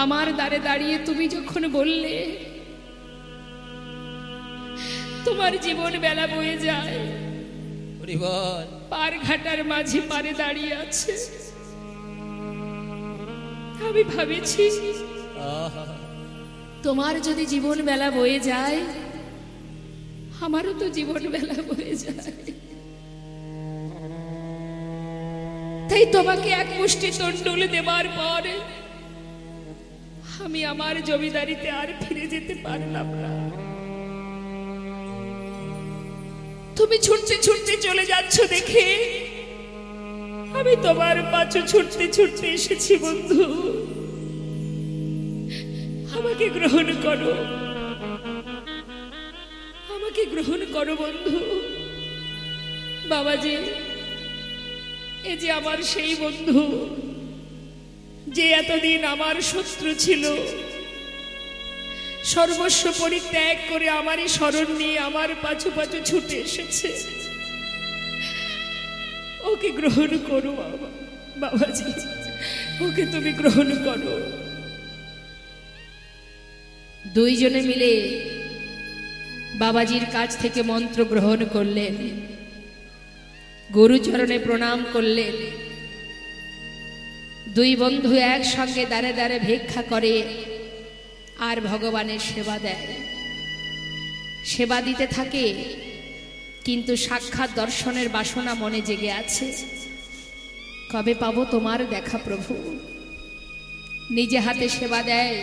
আমার দ্বারে দাঁড়িয়ে তুমি যখন বললে তোমার জীবন বেলা বয়ে যায়, পার ঘাটার মাঝে পারে দাঁড়িয়ে আছে, আমি ভাবেছি তোমার যদি জীবন বেলা বয়ে যায়, আমারও তো জীবন বেলা বয়ে যায়। তাই তোমাকে এক মুষ্টি তন্ডুল দেবার পর আমি আমার জমিদারিতে আর ফিরে যেতে পারলাম না। তুমি ছুটতে ছুটতে চলে যাচ্ছ দেখে আমি তোমার পাছু ছুটতে ছুটতে এসেছি। বন্ধু, আমাকে গ্রহণ করো, আমাকে গ্রহণ করো বন্ধু। বাবাজি, এ যে আমার সেই বন্ধু যে এতদিন আমার শত্রু ছিল, সর্বস্ব পরিত্যাগ করে আমারই শরণ নিয়ে আমার পাছু পাছু ছুটে এসেছে। ওকে গ্রহণ করো বাবাজি, ওকে তুমি গ্রহণ করো। দুইজনে মিলে বাবাজির কাছ থেকে মন্ত্র গ্রহণ করলেন, গুরুচরণে প্রণাম করলেন। দুই বন্ধু একসঙ্গে দাঁড়ে দাঁড়ে ভিক্ষা করে আর ভগবানের সেবা দেয়, সেবা দিতে থাকে। কিন্তু সাক্ষাৎ দর্শনের বাসনা মনে জেগে আছে। কবে পাবো তোমার দেখা প্রভু? নিজে হাতে সেবা দেয়,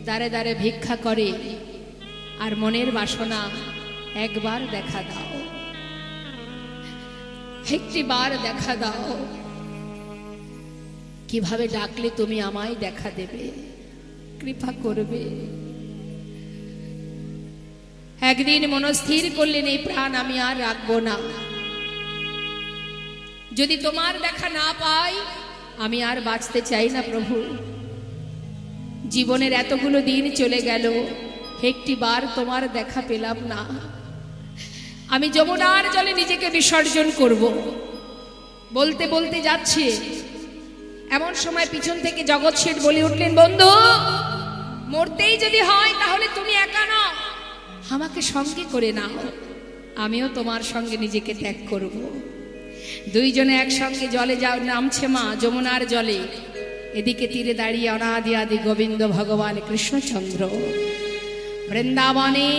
দাঁড়ে দাঁড়ে ভিক্ষা করে, আর মনের বাসনা একবার দেখা দাও, একটি বার দেখা দাও। কিভাবে ডাকলে তুমি আমায় দেখা দেবে, কৃপা করবে? একদিন মনস্থির করলেন এই প্রাণ আমি আর রাখবো না। যদি তোমার দেখা না পাই আমি আর বাঁচতে চাই না প্রভু। জীবনের এতগুলো দিন চলে গেল, একটি বার তোমার দেখা পেলাম না। আমি যমুনার জলে নিজেকে বিসর্জন করব। বলতে বলতে যাচ্ছে, এমন সময় পিছন থেকে জগৎ শেঠ বলে উঠলেন, বন্ধু, মরতেই যদি হয় তাহলে তুমি একা নাও, আমাকে সঙ্গে করে নাও, আমিও তোমার সঙ্গে নিজেকে ত্যাগ করব। দুইজনে একসঙ্গে জলে যাও নামছে মা, যমুনার জলে। এদিকে তীরে দাঁড়িয়ে অনাদি আদি গোবিন্দ ভগবান কৃষ্ণচন্দ্র বৃন্দাবনে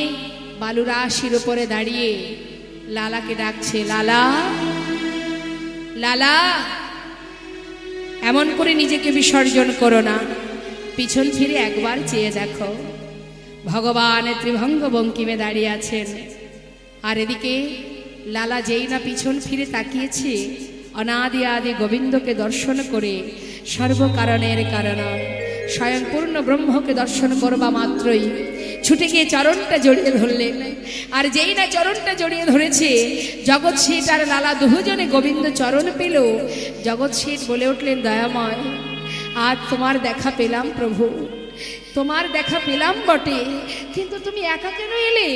বালুরাশির উপরে দাঁড়িয়ে লালাকে ডাকছে, লালা লালা। এমন করে নিজেকে বিসর্জন করো না, পিছন ফিরে একবার চেয়ে দেখো, ভগবান ত্রিভঙ্গ বঙ্কিমে দাঁড়িয়ে আছেন। আর এদিকে লালা যেই না পিছন ফিরে তাকিয়েছে, অনাদি আদি গোবিন্দকে দর্শন করে সর্বকারণের কারণ স্বয়ং পূর্ণ ব্রহ্মকে দর্শন করবা মাত্রই ছুটে গিয়ে চরণটা জড়িয়ে ধরলেন। আর যেই না চরণটা জড়িয়ে ধরেছে, জগৎ শেঠ আর লালা দুজনে গোবিন্দ চরণ পেল। জগৎ শেঠ বলে উঠলেন, দয়াময়, আজ তোমার দেখা পেলাম প্রভু, তোমার দেখা পেলাম বটে, কিন্তু তুমি একা কেন এলে?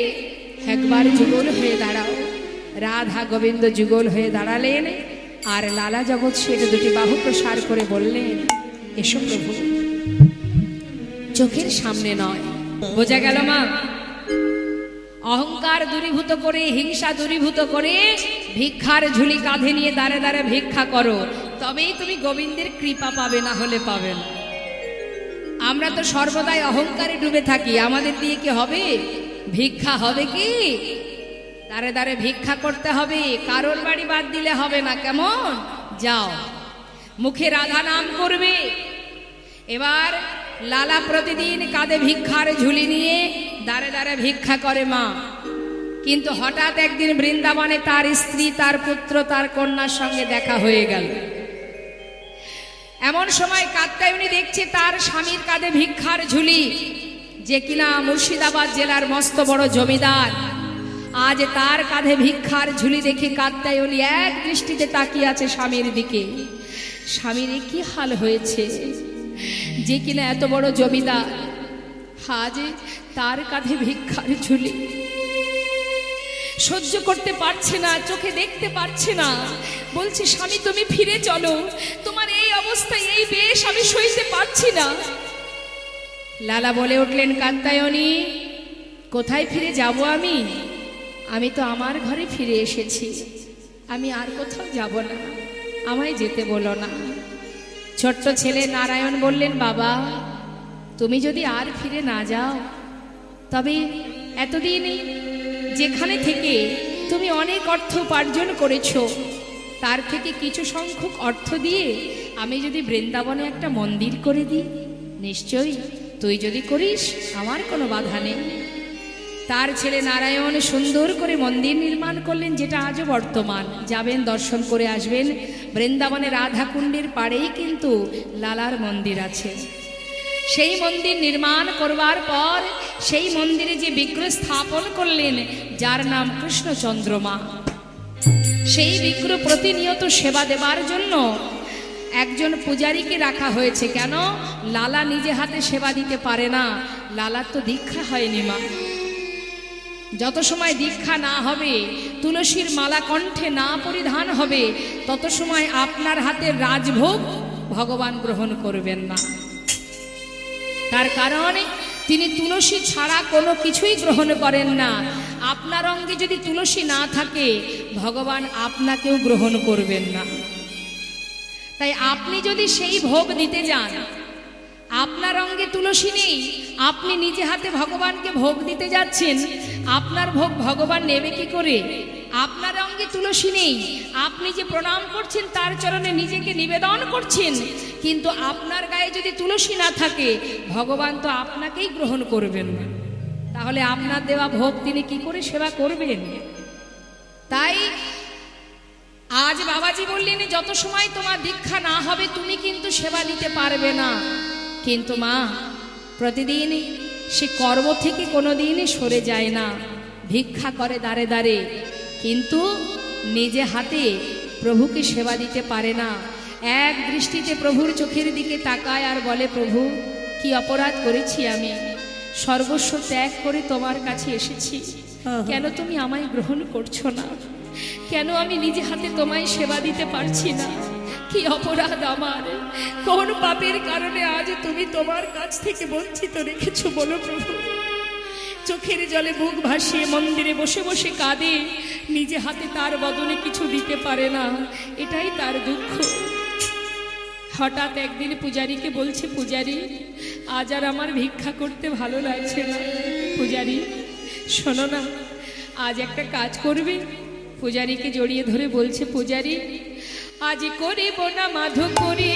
একবার যুগল হয়ে দাঁড়াও। রাধা গোবিন্দ যুগল হয়ে দাঁড়ালেন, আর লালা জগৎ শেঠ দুটি বাহু প্রসার করে বললেন, এসো প্রভু। চোখের সামনে নয়, বোঝা গেল মা? অহংকার দূরীভূত করে, হিংসা দূরীভূত করে ভিক্ষার ঝুলি কাঁধে নিয়ে দাঁড়ে দাঁড়ে ভিক্ষা করো, তবেই তুমি গোবিন্দের কৃপা পাবে, না হলে পাবে না। আমরা তো সর্বদাই অহংকারে ডুবে থাকি, আমাদের দিয়ে কি হবে? ভিক্ষা হবে কি? দাঁড়ে দাঁড়ে ভিক্ষা করতে হবে, কারোর বাড়ি বাদ দিলে হবে না। কেমন? যাও মুখে রাধা নাম করবে। এবার লালা প্রতিদিন কাঁধে ভিক্ষার ঝুলি নিয়ে দাঁড়ে দাঁড়ে ভিক্ষা করে মা। কিন্তু হঠাৎ একদিন বৃন্দাবনে তার স্ত্রী, তার পুত্র, তার কন্যার সঙ্গে দেখা হয়ে গেল। এমন সময় কাত্যায়নী দেখছে তার স্বামীর কাঁধে ভিক্ষার ঝুলি, যে কিনা মুর্শিদাবাদ জেলার মস্ত বড় জমিদার। আজ তার কাঁধে ভিক্ষার ঝুলি দেখে কাত্যায়নী এক দৃষ্টিতে তাকিয়ে আছে স্বামীর দিকে। স্বামীর কি হাল হয়েছে, যে কিনা এত বড় জমিদার, আজ তার কাঁধে ভিক্ষার ঝুলি। সহ্য করতে পারছে না, চোখে দেখতে পারছে না, বলছে, স্বামী তুমি ফিরে চলো, তোমার এই অবস্থায় এই বেশ আমি সইতে পারছি না। লালা বলে উঠলেন, কাত্যায়নী, কোথায় ফিরে যাব আমি? আমি তো আমার ঘরে ফিরে এসেছি, আমি আর কোথাও যাব না, আমায় যেতে বলো না। ছোট্ট ছেলে নারায়ণ বললেন, বাবা, তুমি যদি আর ফিরে না যাও, তবে এতদিন যেখানে থেকে তুমি অনেক অর্থ উপার্জন করেছো, তার থেকে কিছু সংখ্যক অর্থ দিয়ে আমি যদি বৃন্দাবনে একটা মন্দির করে দিই, নিশ্চয়ই তুই যদি করিস আমার কোনো বাধা নেই। তার ছেলে নারায়ণ সুন্দর করে মন্দির নির্মাণ করলেন, যেটা আজও বর্তমান। যাবেন, দর্শন করে আসবেন। বৃন্দাবনে রাধাকুণ্ডের পাড়েই কিন্তু লালার মন্দির আছে। সেই মন্দির নির্মাণ করবার পর সেই মন্দিরে যে বিগ্রহ স্থাপন করলেন, যার নাম কৃষ্ণচন্দ্রমা, সেই বিগ্রহ প্রতিনিয়ত সেবা দেবার জন্য একজন পূজারীকে রাখা হয়েছে। কেন? লালা নিজে হাতে সেবা দিতে পারে না, লালার তো দীক্ষা হয়নি মা। যত সময় দীক্ষা না হবে, তুলসীর মালা কণ্ঠে না পরিধান হবে, তত সময় আপনার হাতের রাজভোগ ভগবান গ্রহণ করবেন না। তার কারণ তিনি তুলসী ছাড়া কোনো কিছুই গ্রহণ করেন না। আপনার অঙ্গে যদি তুলসী না থাকে, ভগবান আপনাকেও গ্রহণ করবেন না। তাই আপনি যদি সেই ভোগ দিতে যান, আপনার অঙ্গে তুলসী নেই, আপনি নিজে হাতে ভগবানকে ভোগ দিতে যাচ্ছেন, আপনার ভোগ ভগবান নেবে কি করে? আপনার অঙ্গে তুলসী নেই, আপনি যে প্রণাম করছেন তার চরণে নিজেকে নিবেদন করছেন, কিন্তু আপনার গায়ে যদি তুলসী না থাকে, ভগবান তো আপনাকেই গ্রহণ করবেন না। তাহলে আপনার দেওয়া ভোগ তিনি কি করে সেবা করবেন? তাই আজ বাবাজি বললেন, যত সময় তোমার দীক্ষা না হবে তুমি কিন্তু সেবা দিতে পারবে না। কিন্তু মা প্রতিদিন সে কর্ম থেকে কোনোদিনই সরে যায় না, ভিক্ষা করে দাঁড়ে দাঁড়ে, কিন্তু নিজে হাতে প্রভুকে সেবা দিতে পারে না। এক দৃষ্টিতে প্রভুর চোখের দিকে তাকায় আর বলে, প্রভু, কি অপরাধ করেছি আমি? সর্বস্ব ত্যাগ করে তোমার কাছে এসেছি, কেন তুমি আমায় গ্রহণ করছো না? কেন আমি নিজে হাতে তোমায় সেবা দিতে পারছি না? কি অপরাধ আমার? কোন পাপের কারণে আজ তুমি তোমার কাছ থেকে বঞ্চিত রেখেছো বলো প্রভু? চোখের জলে বুক ভাসিয়ে মন্দিরে বসে বসে কাঁদে, নিজে হাতে তার বদলে কিছু দিতে পারে না, এটাই তার দুঃখ। হঠাৎ একদিন পূজারীকে বলছে, পূজারী, আজ আর আমার ভিক্ষা করতে ভালো লাগছে না। পূজারী, শোনো না, আজ একটা কাজ করবে? পূজারীকে জড়িয়ে ধরে বলছে, পূজারী, আজ করিব না মাধুকরী,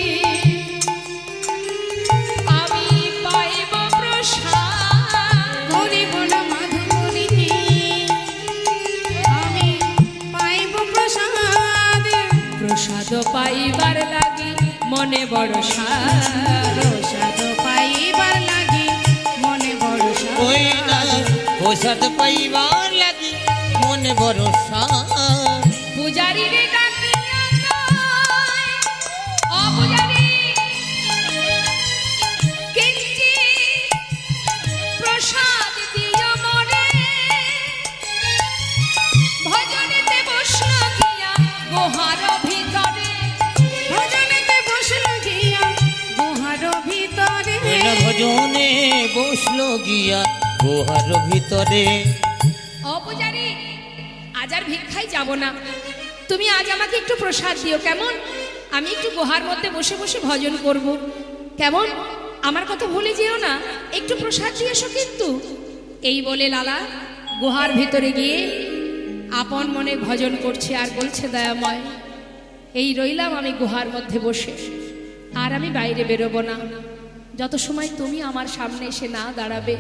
আমি পাইব প্রসাদ। করিব না মাধুকরী, আমি পাইব প্রসাদ। প্রসাদ পাইবার লাগি মনে বড় সাদ, প্রসাদ পাইবার লাগি মনে বড় সাদ। ওই না প্রসাদ পাইবার লাগি মনে বড় সাদ। পূজারী রে ডাকিয়া কয়, ও পূজারী, কিঞ্চি প্রসাদ দিও মনে, ভজনেতে বসল গিয়া গুহার ভিতরে। ভজনেতে বসল গিয়া গুহার ভিতরে। ভজনে বসলো গিয়া গুহার ভিতরে। অপূজারী, আজ আর ভিক্ষায় যাব না, তুমি আজ আমাকে একটু প্রসাদ দিও, কেমন? আমি একটু গুহার মধ্যে বসে বসে ভজন করব, কেমন? আমার কথা ভুলে যেও না, একটু প্রসাদ দিয়ে এসো কিন্তু। এই বলে লালা গুহার ভিতরে গিয়ে আপন মনে ভজন করছে আর বলছে, দয়াময়, এই রইলাম আমি গুহার মধ্যে বসে, আর আমি বাইরে বেরোবো না। যত সময় তুমি আমার সামনে এসে না দাঁড়াবে,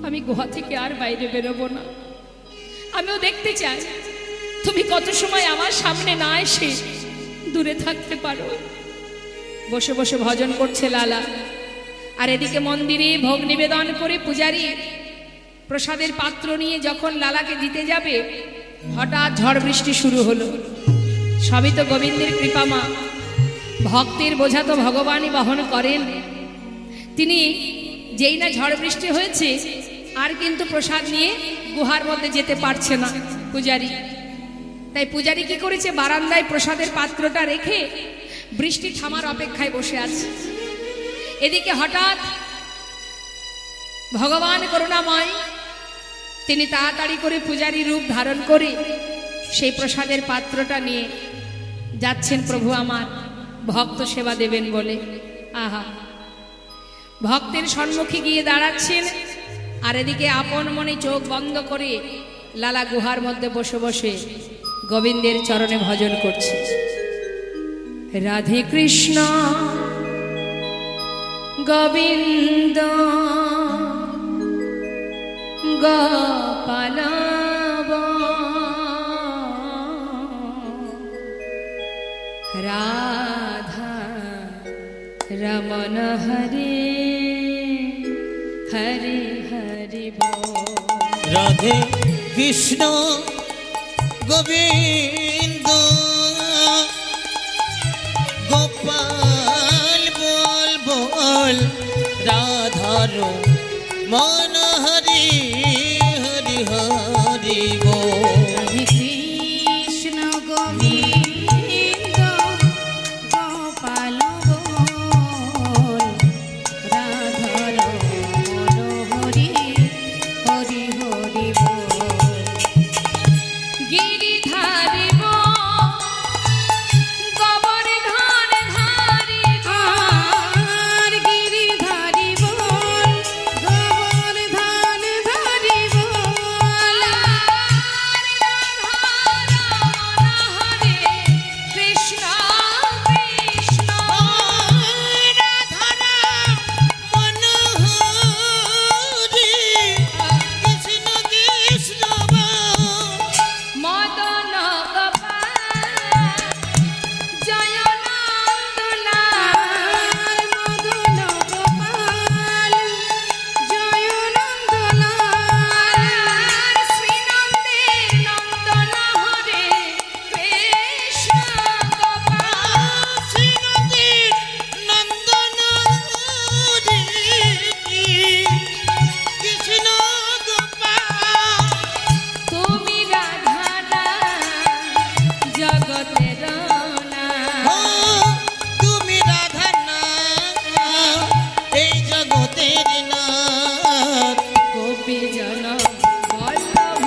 আমি গুহা থেকে আর বাইরে বেরোবো না। আমিও দেখতে চাই তুমি কত সময় আমার সামনে না এসে দূরে থাকতে পারো। বসে বসে ভজন করছে লালা, আর এদিকে মন্দিরে ভোগ নিবেদন করে পূজারী প্রসাদের পাত্র নিয়ে যখন লালাকে দিতে যাবে, হঠাৎ ঝড় বৃষ্টি শুরু হলো। সবই তো গোবিন্দের কৃপা মা, ভক্তের বোঝা তো ভগবানই বহন করেন। তিনি যেই না ঝড় বৃষ্টি হয়েছে, আর কিন্তু প্রসাদ নিয়ে গুহার মধ্যে যেতে পারছে না পূজারী। তাই পূজারী কি করেছে, বারান্দায় প্রসাদের পাত্রটা রেখে বৃষ্টি থামার অপেক্ষায় বসে আছে। এদিকে হঠাৎ ভগবান করুণাময়, তিনি তাড়াতাড়ি করে পূজারী রূপ ধারণ করে সেই প্রসাদের পাত্রটা নিয়ে যাচ্ছেন প্রভু আমার ভক্ত সেবা দেবেন বলে। আহা, ভক্তের সম্মুখে গিয়ে দাঁড়াচ্ছেন, আর এদিকে আপন মনে চোখ বন্ধ করে লালা গুহার মধ্যে বসে বসে গোবিন্দের চরণে ভজন করছে। রাধে কৃষ্ণ গোবিন্দ গোপাল রাধা রমণ হরে হরে হরে বল। রাধে কৃষ্ণ গোবিন্দ গোপাল বল বল, রাধার মন হরি হরি হরি বল। রাধে কৃষ্ণ গোবিন্দ গোপাল বল, রাধার মনোহরি হরি হরি বল। গিরিধারি গোবর্ধন ধারি আর গিরিধারি বল, গোবর্ধন ধারি বল, হরে কৃষ্ণ কৃষ্ণ রাধারা মনোহরি কৃষ্ণ কৃষ্ণ বল। মদন গোপাল জয় নন্দলাল মদন গোপাল জয় নন্দলাল, শ্রীনন্দে নন্দন হরে কৃষ্ণ গোপাল। শ্রীনদীর নন্দন হরি কৃষ্ণ গোপাল। তুমি রাধা জগতের ও তুমি রাধা না, এই জগতের নাথ। গোপী জন বল্লভ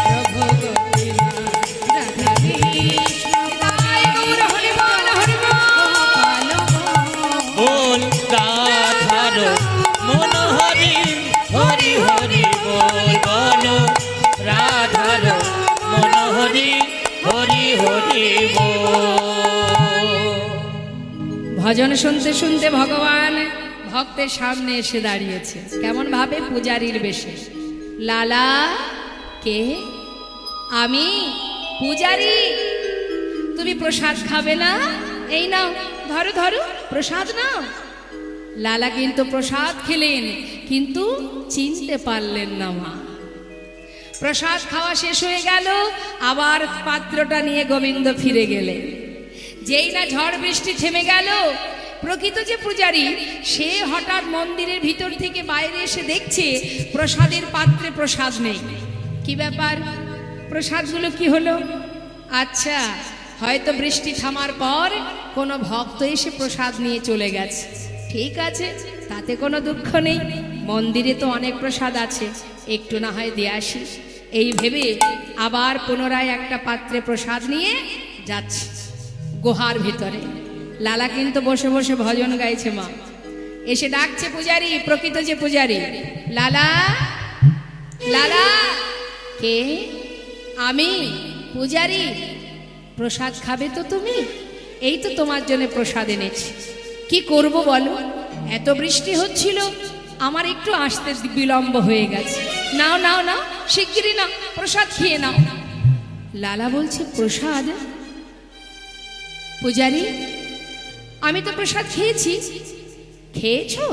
প্রভু গোপীনাথ। রাধা কৃষ্ণ তাই গৌর হরি বল হরি বল। বল রাধার মনোহরি হরি হরি বল বল, রাধার মনোহরি হরি হরি বল। ভজন শুনতে শুনতে ভগবান ভক্তের সামনে এসে দাঁড়িয়েছে, কেমন ভাবে পূজারীর বেশে। লালা কে? আমি পূজারী। তুমি প্রসাদ খাবে না? এই নাও, ধরো ধরো প্রসাদ নাও। লালা কিন্তু প্রসাদ খেলেন, কিন্তু চিনতে পারলেন না মা। প্রসাদ খাওয়া শেষ হয়ে গেল, আবার পাত্রটা নিয়ে গোবিন্দ ফিরে গেলেন। যেই না ঝড় বৃষ্টি থেমে গেল, প্রকৃত যে পূজারী সে হঠাৎ মন্দিরের ভিতর থেকে বাইরে এসে দেখছে প্রসাদের পাত্রে প্রসাদ নেই। কি ব্যাপার, প্রসাদগুলো কি হলো? আচ্ছা, হয়তো বৃষ্টি থামার পর কোনো ভক্ত এসে প্রসাদ নিয়ে চলে গেছে। ঠিক আছে, তাতে কোনো দুঃখ নেই, মন্দিরে তো অনেক প্রসাদ আছে, একটু না হয় দিয়ে আসি। এই ভেবে আবার পুনরায় একটা পাত্রে প্রসাদ নিয়ে যাচ্ছে গুহার ভিতরে। লালা কিন্তু বসে বসে ভজন গাইছে মা। এসে ডাকছে পূজারী, প্রকৃত যে পূজারী, লালা লালা। কে? আমি পূজারী। প্রসাদ খাবে তো তুমি? এই তো তোমার জন্য প্রসাদ এনেছি। কি করব বলো, এত বৃষ্টি হচ্ছিল, আমার একটু আসতে বিলম্ব হয়ে গেছে। নাও নাও নাও, শিগগিরই নাও, প্রসাদ খেয়ে নাও। লালা বলছে, প্রসাদ? পূজারী, আমি তো প্রসাদ খেয়েছি। খেয়েছো?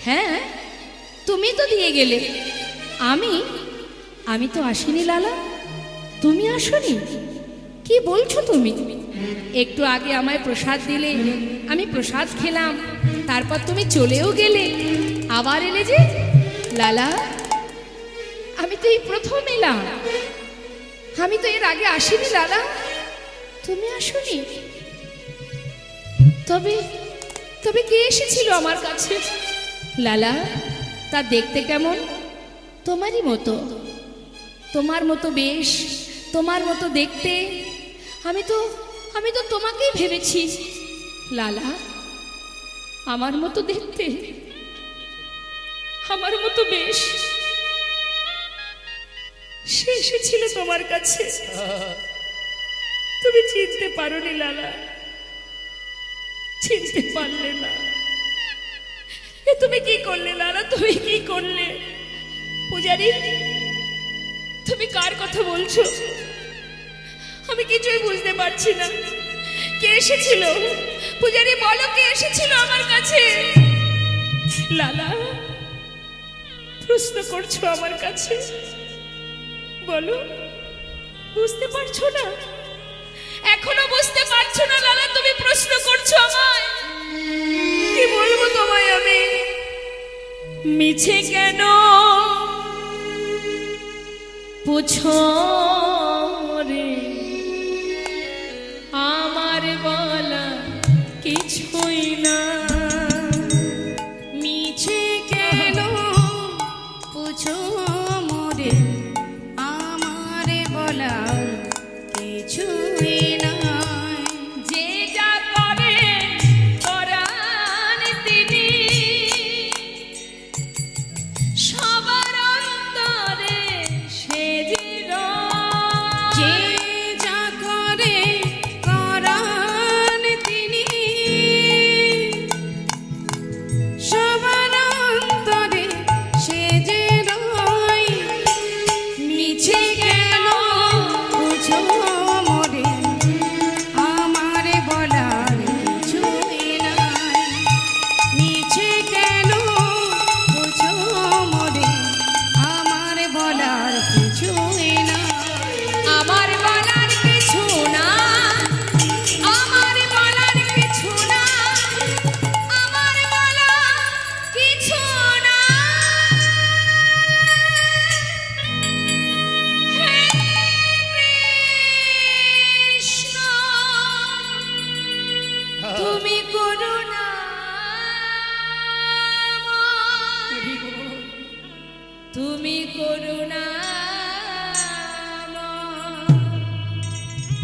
হ্যাঁ, তুমি তো দিয়ে গেলে। আমি তো আসিনি লালা। তুমি আসনি? কি বলছো তুমি? একটু আগে আমায় প্রসাদ দিলে, আমি প্রসাদ খেলাম, তারপর তুমি চলেও গেলে, আবার এলে যে। লালা, আমি তো এই প্রথম এলাম, আমি তো এর আগে আসিনি লালা। তুমি আসনি? তবে তবে কে এসেছিল আমার কাছে? লালা, তা দেখতে কেমন? তোমারই মতো, তোমার মতো বেশ, তোমার মতো দেখতে। আমি তো তোমাকেই ভেবেছি লালা, আমার মতো দেখতে, আমার মতো বেশ। সে এসেছিল তোমার কাছে, তুমি চিনতে পারোনি লালা, চিনতে পারলে না। এ তুমি কি করলে লালা, তুমি কি করলে? পূজারি, তুমি কার কথা বলছো? আমি কিছুই বুঝতে পারছি না। কে এসেছিল? পূজারি বলো, কে এসেছিল আমার কাছে? লালা, প্রশ্ন করছো আমার কাছে? বলো, বুঝতে পারছো না? এখনো বুঝতে পারছো না লালা? তুমি প্রশ্ন করছো আমায়। কি বলবো তোমায় আমি? মিছে কেন পুছো রে, আমার বলা কিছুই না। মিছে কেন পুছো মোরে, আমার বলার কিছুই নাই। যে যা করে করান তিনি, সবার অন্তরে সে যে রয়। যে যা করে করান তিনি, সবার অন্তরে সে যে রয়। মিছে কেন বুঝো মোরে, আমার বলার কিছুই নাই। মিছে কেন বুঝো মোরে, আমার বলার কিছুই নাই। আমার বলার কিছু না, আমার বলার কিছু না, আমার বলা কিছু না। হে কৃষ্ণ, তুমি করুণা, তুমি করুণা,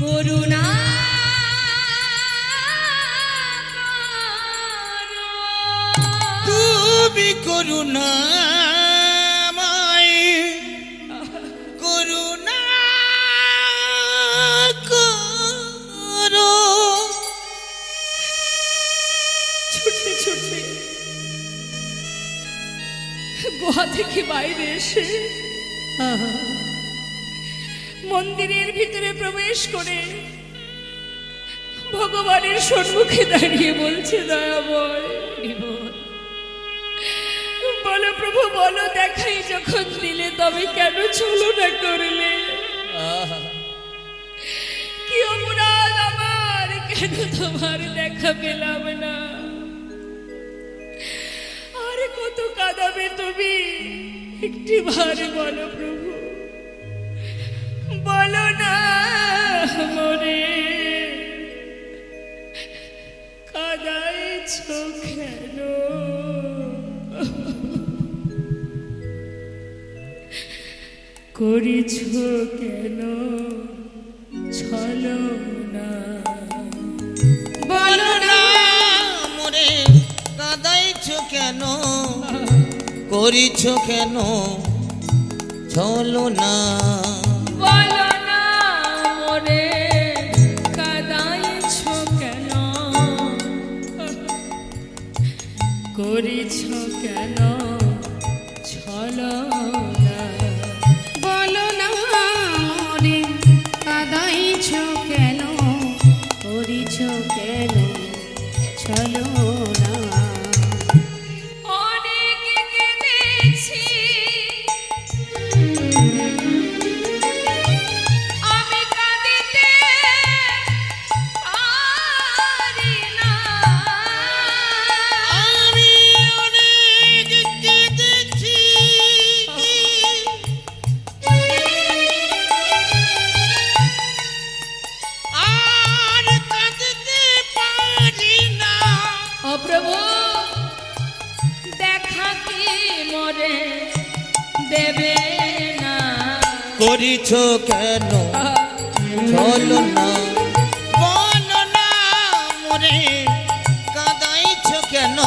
করুণা তুমি করুণাময়, করুণা করো। ছুটতে ছুটতে গুহা থেকে বাইরে এসে মন্দিরের ভিতরে প্রবেশ করে ভগবানের সম্মুখে দাঁড়িয়ে বলছে, দয়াময় বলো প্রভু, বলো, দেখাই যখন দিলে তবে কেন ছলনা করলে? কি অপরাধ আমার, কেন তোমার দেখা পেলাম না? আর কত কাঁদাবে তুমি? একটি বার বলো প্রভু, বলো না মরে কাঁদাইছ কেন? করিছ কেন ছলনা? বলো না মোরে কাঁদাইছ কেন, করিছ কেন ছলনা? বলো না মরে কাঁদাইছ কেন, করিছ কেন ছলনা? বলো না মোরে কাঁদাইছ কেন, করিছ কেন ছলনা? অনেক কেঁদেছি আমি, কাঁদিতে পারি না। আমি অনেক কেঁদেছি মোরে দেবে না। করিছ কেন চলো না, বলো না মোরে কাঁদাইছ কেন,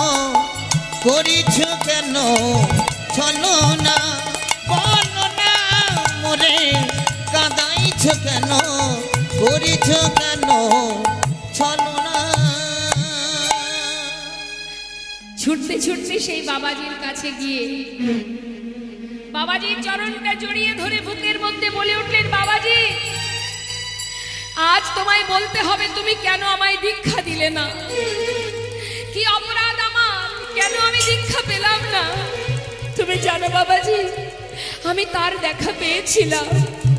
করিছ কেন চলো না, বলো না মোরে কাঁদাইছ কেন, করিছ কেন চলো না। ছুটতে ছুটতে সেই বাবাজির কাছে গিয়ে বাবাজির চরণটা জড়িয়ে ধরে বুকের মধ্যে বলে উঠলেন, বাবাজি আজ তোমায় বলতে হবে তুমি কেন আমায় দীক্ষা দিলে না। কি অপরাধ আমার, কেন আমি দীক্ষা পেলাম না। তুমি জানো বাবাজি, আমি তার দেখা পেয়েছিলাম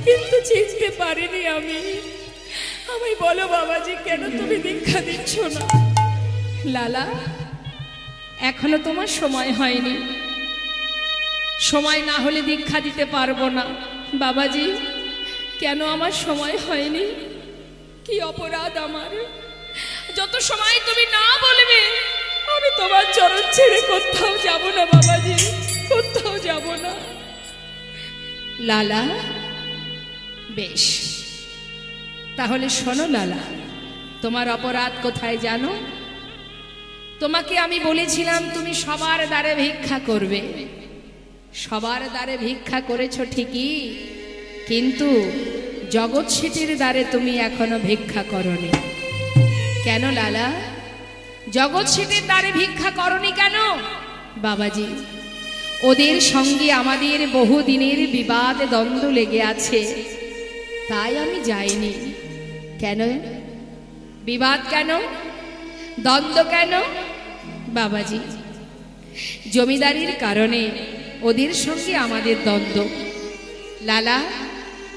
কিন্তু চিনতে পারিনি আমি। আমায় বলো বাবাজি, কেন তুমি দীক্ষা দিচ্ছ না। লালা, এখনো তোমার সময় হয়নি, সময় না হলে দীক্ষা দিতে পারবো না। বাবাজি, কেন আমার সময় হয়নি, কি অপরাধ আমার। যত সময় তুমি না বলবে আমি তোমার চরণ ছেড়ে কোথাও যাব না বাবাজি, কোথাও যাব না। লালা, বেশ তাহলে শোনো লালা, তোমার অপরাধ কোথায় জানো। তোমাকে আমি বলেছিলাম তুমি সবার দ্বারে ভিক্ষা করবে, সবার দ্বারে ভিক্ষা করেছো ঠিকই, কিন্তু জগৎ শেঠের দ্বারে তুমি এখনো ভিক্ষা করনি। কেন লালা, জগৎ শেঠের দ্বারে ভিক্ষা করনি কেন। বাবাজি, ওদের সঙ্গে আমাদের বহুদিনের বিবাদ দ্বন্দ্ব লেগে আছে, তাই আমি যাইনি। কেন বিবাদ, কেন দ্বন্দ্ব, কেন বাবাজি, জমিদারির কারণে ওদের সঙ্গে আমাদের দ্বন্দ্ব। লালা,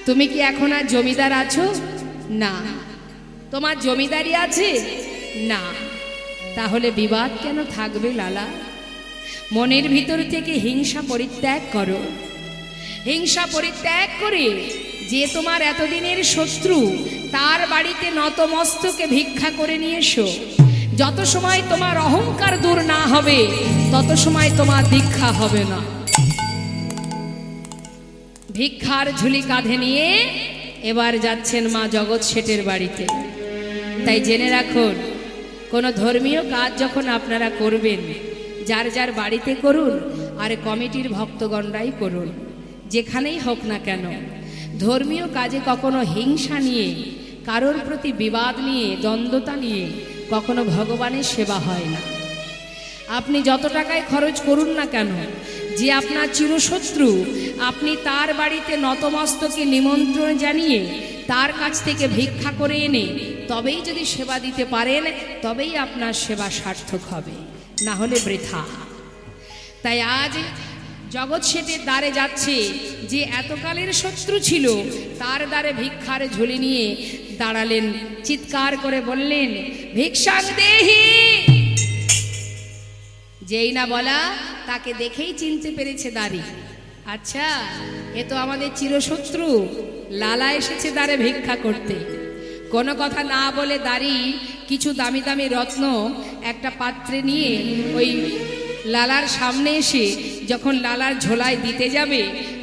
তুমি কি এখন আর জমিদার আছো না, তোমার জমিদারি আছে না, তাহলে বিবাদ কেন থাকবে লালা। মনের ভিতর থেকে হিংসা পরিত্যাগ করো, হিংসা পরিত্যাগ করে যে তোমার এতদিনের শত্রু তার বাড়িতে নতমস্তকে ভিক্ষা করে নিয়ে এসো। যত সময় তোমার অহংকার দূর না হবে তত সময় তোমার দীক্ষা হবে না। ভিক্ষার ঝুলি কাঁধে নিয়ে এবার যাচ্ছেন মা জগৎ শেঠের বাড়িতে। তাই জেনে রাখুন, কোনো ধর্মীয় কাজ যখন আপনারা করবেন, যার যার বাড়িতে করুন আর কমিটির ভক্তগণরাই করুন, যেখানেই হোক না কেন, ধর্মীয় কাজে কখনো হিংসা নিয়ে, কারোর প্রতি বিবাদ নিয়ে, দ্বন্দ্বতা নিয়ে কখনো ভগবানের সেবা হয় না। আপনি যত টাকায় খরচ করুন না কেন, যে আপনার চিরশত্রু, আপনি তার বাড়িতে নতমস্তকে নিমন্ত্রণ জানিয়ে তার কাছ থেকে ভিক্ষা করে এনে তবেই যদি সেবা দিতে পারেন, তবেই আপনার সেবা সার্থক হবে, না হলে বৃথা। তাই আজ জগৎ শেঠের দ্বারে যাচ্ছে যে এতকালের শত্রু ছিল, তার দ্বারে ভিক্ষার ঝুলি নিয়ে দাঁড়ালেন, চিৎকার করে বললেন, ভিক্ষাং দেহি। যেই না বলা, তাকে দেখেই চিনতে পেরেছে দাঁড়ি। আচ্ছা, এ তো আমাদের চিরশত্রু লালা এসেছে দ্বারে ভিক্ষা করতে। কোনো কথা না বলে দাঁড়ি কিছু দামি দামি রত্ন একটা পাত্রে নিয়ে ওই লালার সামনে এসে যখন লালার ঝোলায় দিতে যাবে,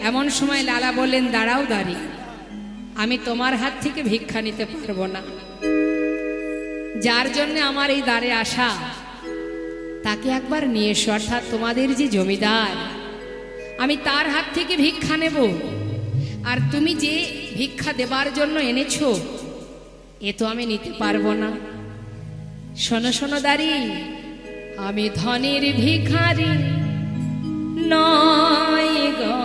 এমন সময় লালা বললেন, দাঁড়াও দাঁড়ি, আমি তোমার হাত থেকে ভিক্ষা নিতে পারবো না। যার জন্য আমার এই দ্বারে আসা, তাকে একবার নিয়ে এসো, অর্থাৎ তোমাদের যে জমিদার, আমি তার হাত থেকে ভিক্ষা নেব। আর তুমি যে ভিক্ষা দেবার জন্য এনেছো, এ তো আমি নিতে পারবো না। শোনো শোনো দাঁড়ি, আমি ধনের ভিখারি নয় গো,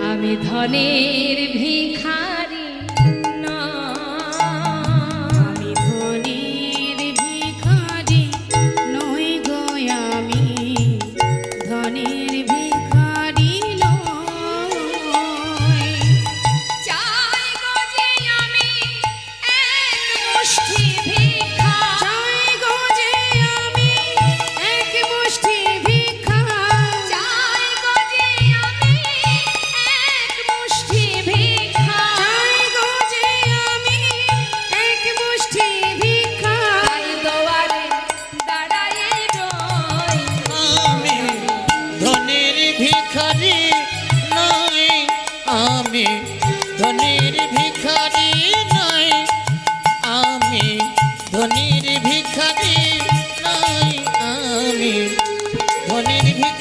আমি ধনের ভিখারি নয়, আমি ধনের ভিখারি নই গো, আমি ধনের ভিখারি নই। চাই গো যে আমি এক মুষ্টি ভিক্ষা, চাই গো যে আমি এক মুষ্টি ভিক্ষা, চাই গো যে আমি এক মুষ্টি ভিক্ষা।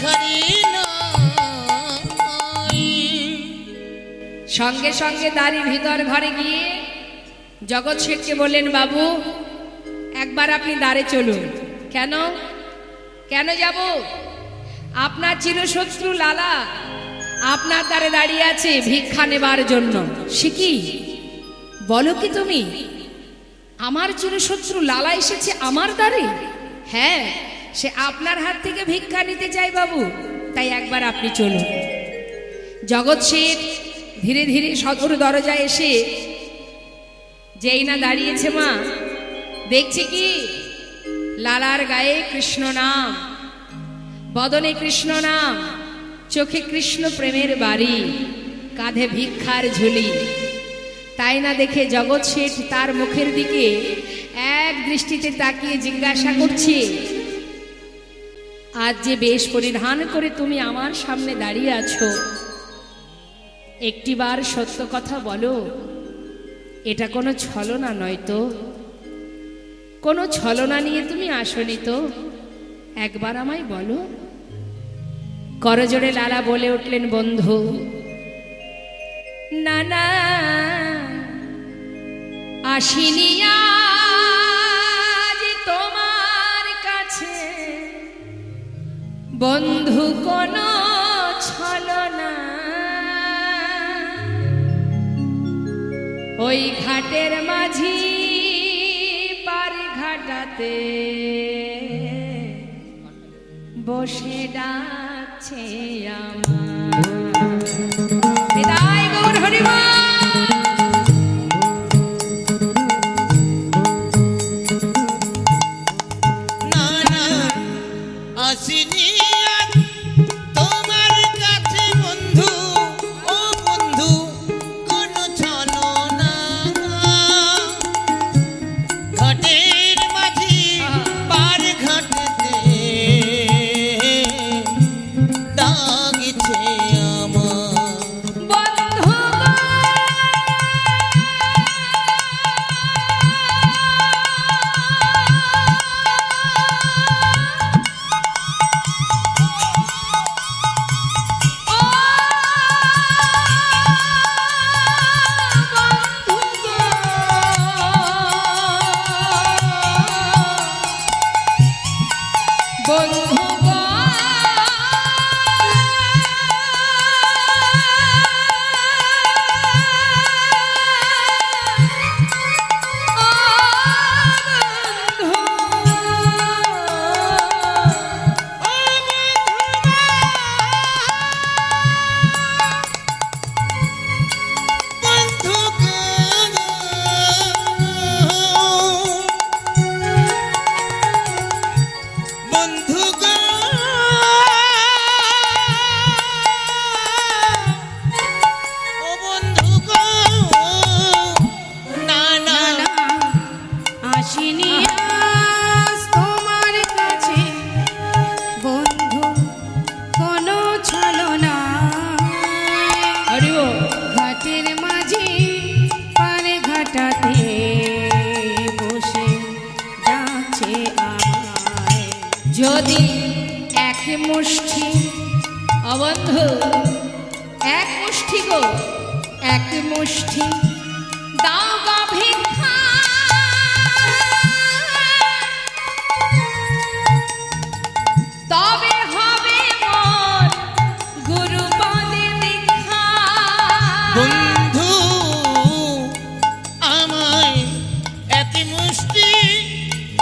ভিখারি নই। সঙ্গে সঙ্গে দাঁড়ি ভিতর ঘরে গিয়ে জগৎ শেঠকে বললেন, বাবু একবার আপনি দাঁড়ে চলুন। কেন কেন যাব? আপনার চিরশত্রু লালা আপনার দ্বারে দাঁড়িয়ে আছে ভিক্ষা নেবার জন্য। সে কি বলো কি তুমি? আমার চিরশত্রু লালা এসেছে আমার দ্বারে? হ্যাঁ, সে আপনার হাত থেকে ভিক্ষা নিতে চাই বাবু, তাই একবার আপনি চলুন। জগৎ শেঠ ধীরে ধীরে সদর দরজায় এসে যেই না দাঁড়িয়েছে মা, দেখছে কি লালার গায়ে কৃষ্ণ নাম, বদনে কৃষ্ণ নাম, চোখে কৃষ্ণ প্রেমের বাড়ি, কাঁধে ভিক্ষার ঝুলি। তাই না দেখে জগৎ শেঠ তার মুখের দিকে এক দৃষ্টিতে তাকিয়ে জিজ্ঞাসা করছে, আজ যে বেশ পরিধান করে তুমি আমার সামনে দাঁড়িয়ে আছো, একটিবার সত্য কথা বলো, এটা কোনো ছলনা নয় তো? কোনো ছলনা নিয়ে তুমি আসনি তো? একবার আমায় বলো। করজোড়ে লালা বলে উঠলেন, বন্ধু না না, আসিনি আজ তোমার কাছে বন্ধু কোনো ছলনা, ওই ঘাটের মাঝি পার ঘাটাতে বসে ডাকছে আমার। বিদায় গৌর হরিবল। না না আসিনি আজ তোমার কাছে বন্ধু, ও বন্ধু কোনো ছলনা, ঘাটের মাঝি পার ঘাটেতে ডাকছে আমার। বন্ধু যদি এক মুষ্টি, অবন্ধু এক মুষ্টি গো, এক মুষ্টি দাও গো ভিক্ষা, তবে হবে মোর গুরুপদে দীক্ষা। বন্ধু আমায় এক মুষ্টি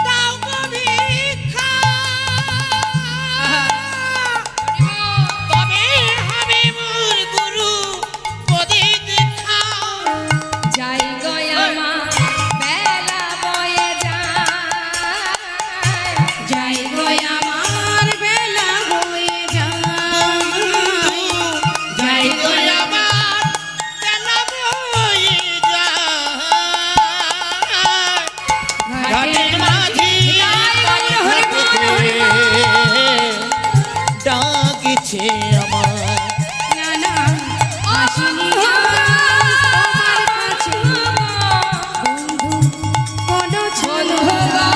দাও গো ভিক্ষা, তবে হবে মোর গুরু পদে দীক্ষা। যাই গো আমার বেলা বয়ে যায়, যাই গো আমার বেলা হয়ে যায়, যাই গো আমার বেলা বয়ে যায়, ঘাটের মাঝি ডাকছে আমার। না না আসিনি আজ তোমার কাছে বন্ধু কোনো ছলনা,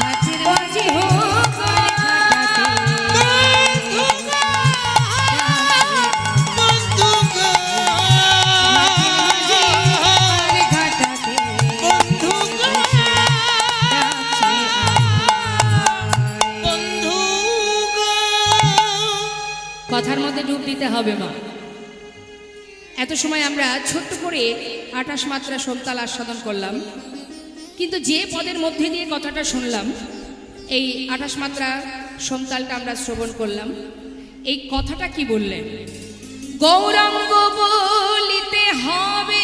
ঘাটের মাঝি পার ঘাটাতে কথার মধ্যে ডুব দিতে হবে মা। এত সময় আমরা ছোট্ট করে 28 মাত্রা সোমতাল আস্বাদন করলাম, কিন্তু যে পদের মধ্যে দিয়ে কথাটা শুনলাম, এই 28 মাত্রা সোমতালটা আমরা শ্রবণ করলাম, এই কথাটা কি বললেন? গৌরাঙ্গ বলিতে হবে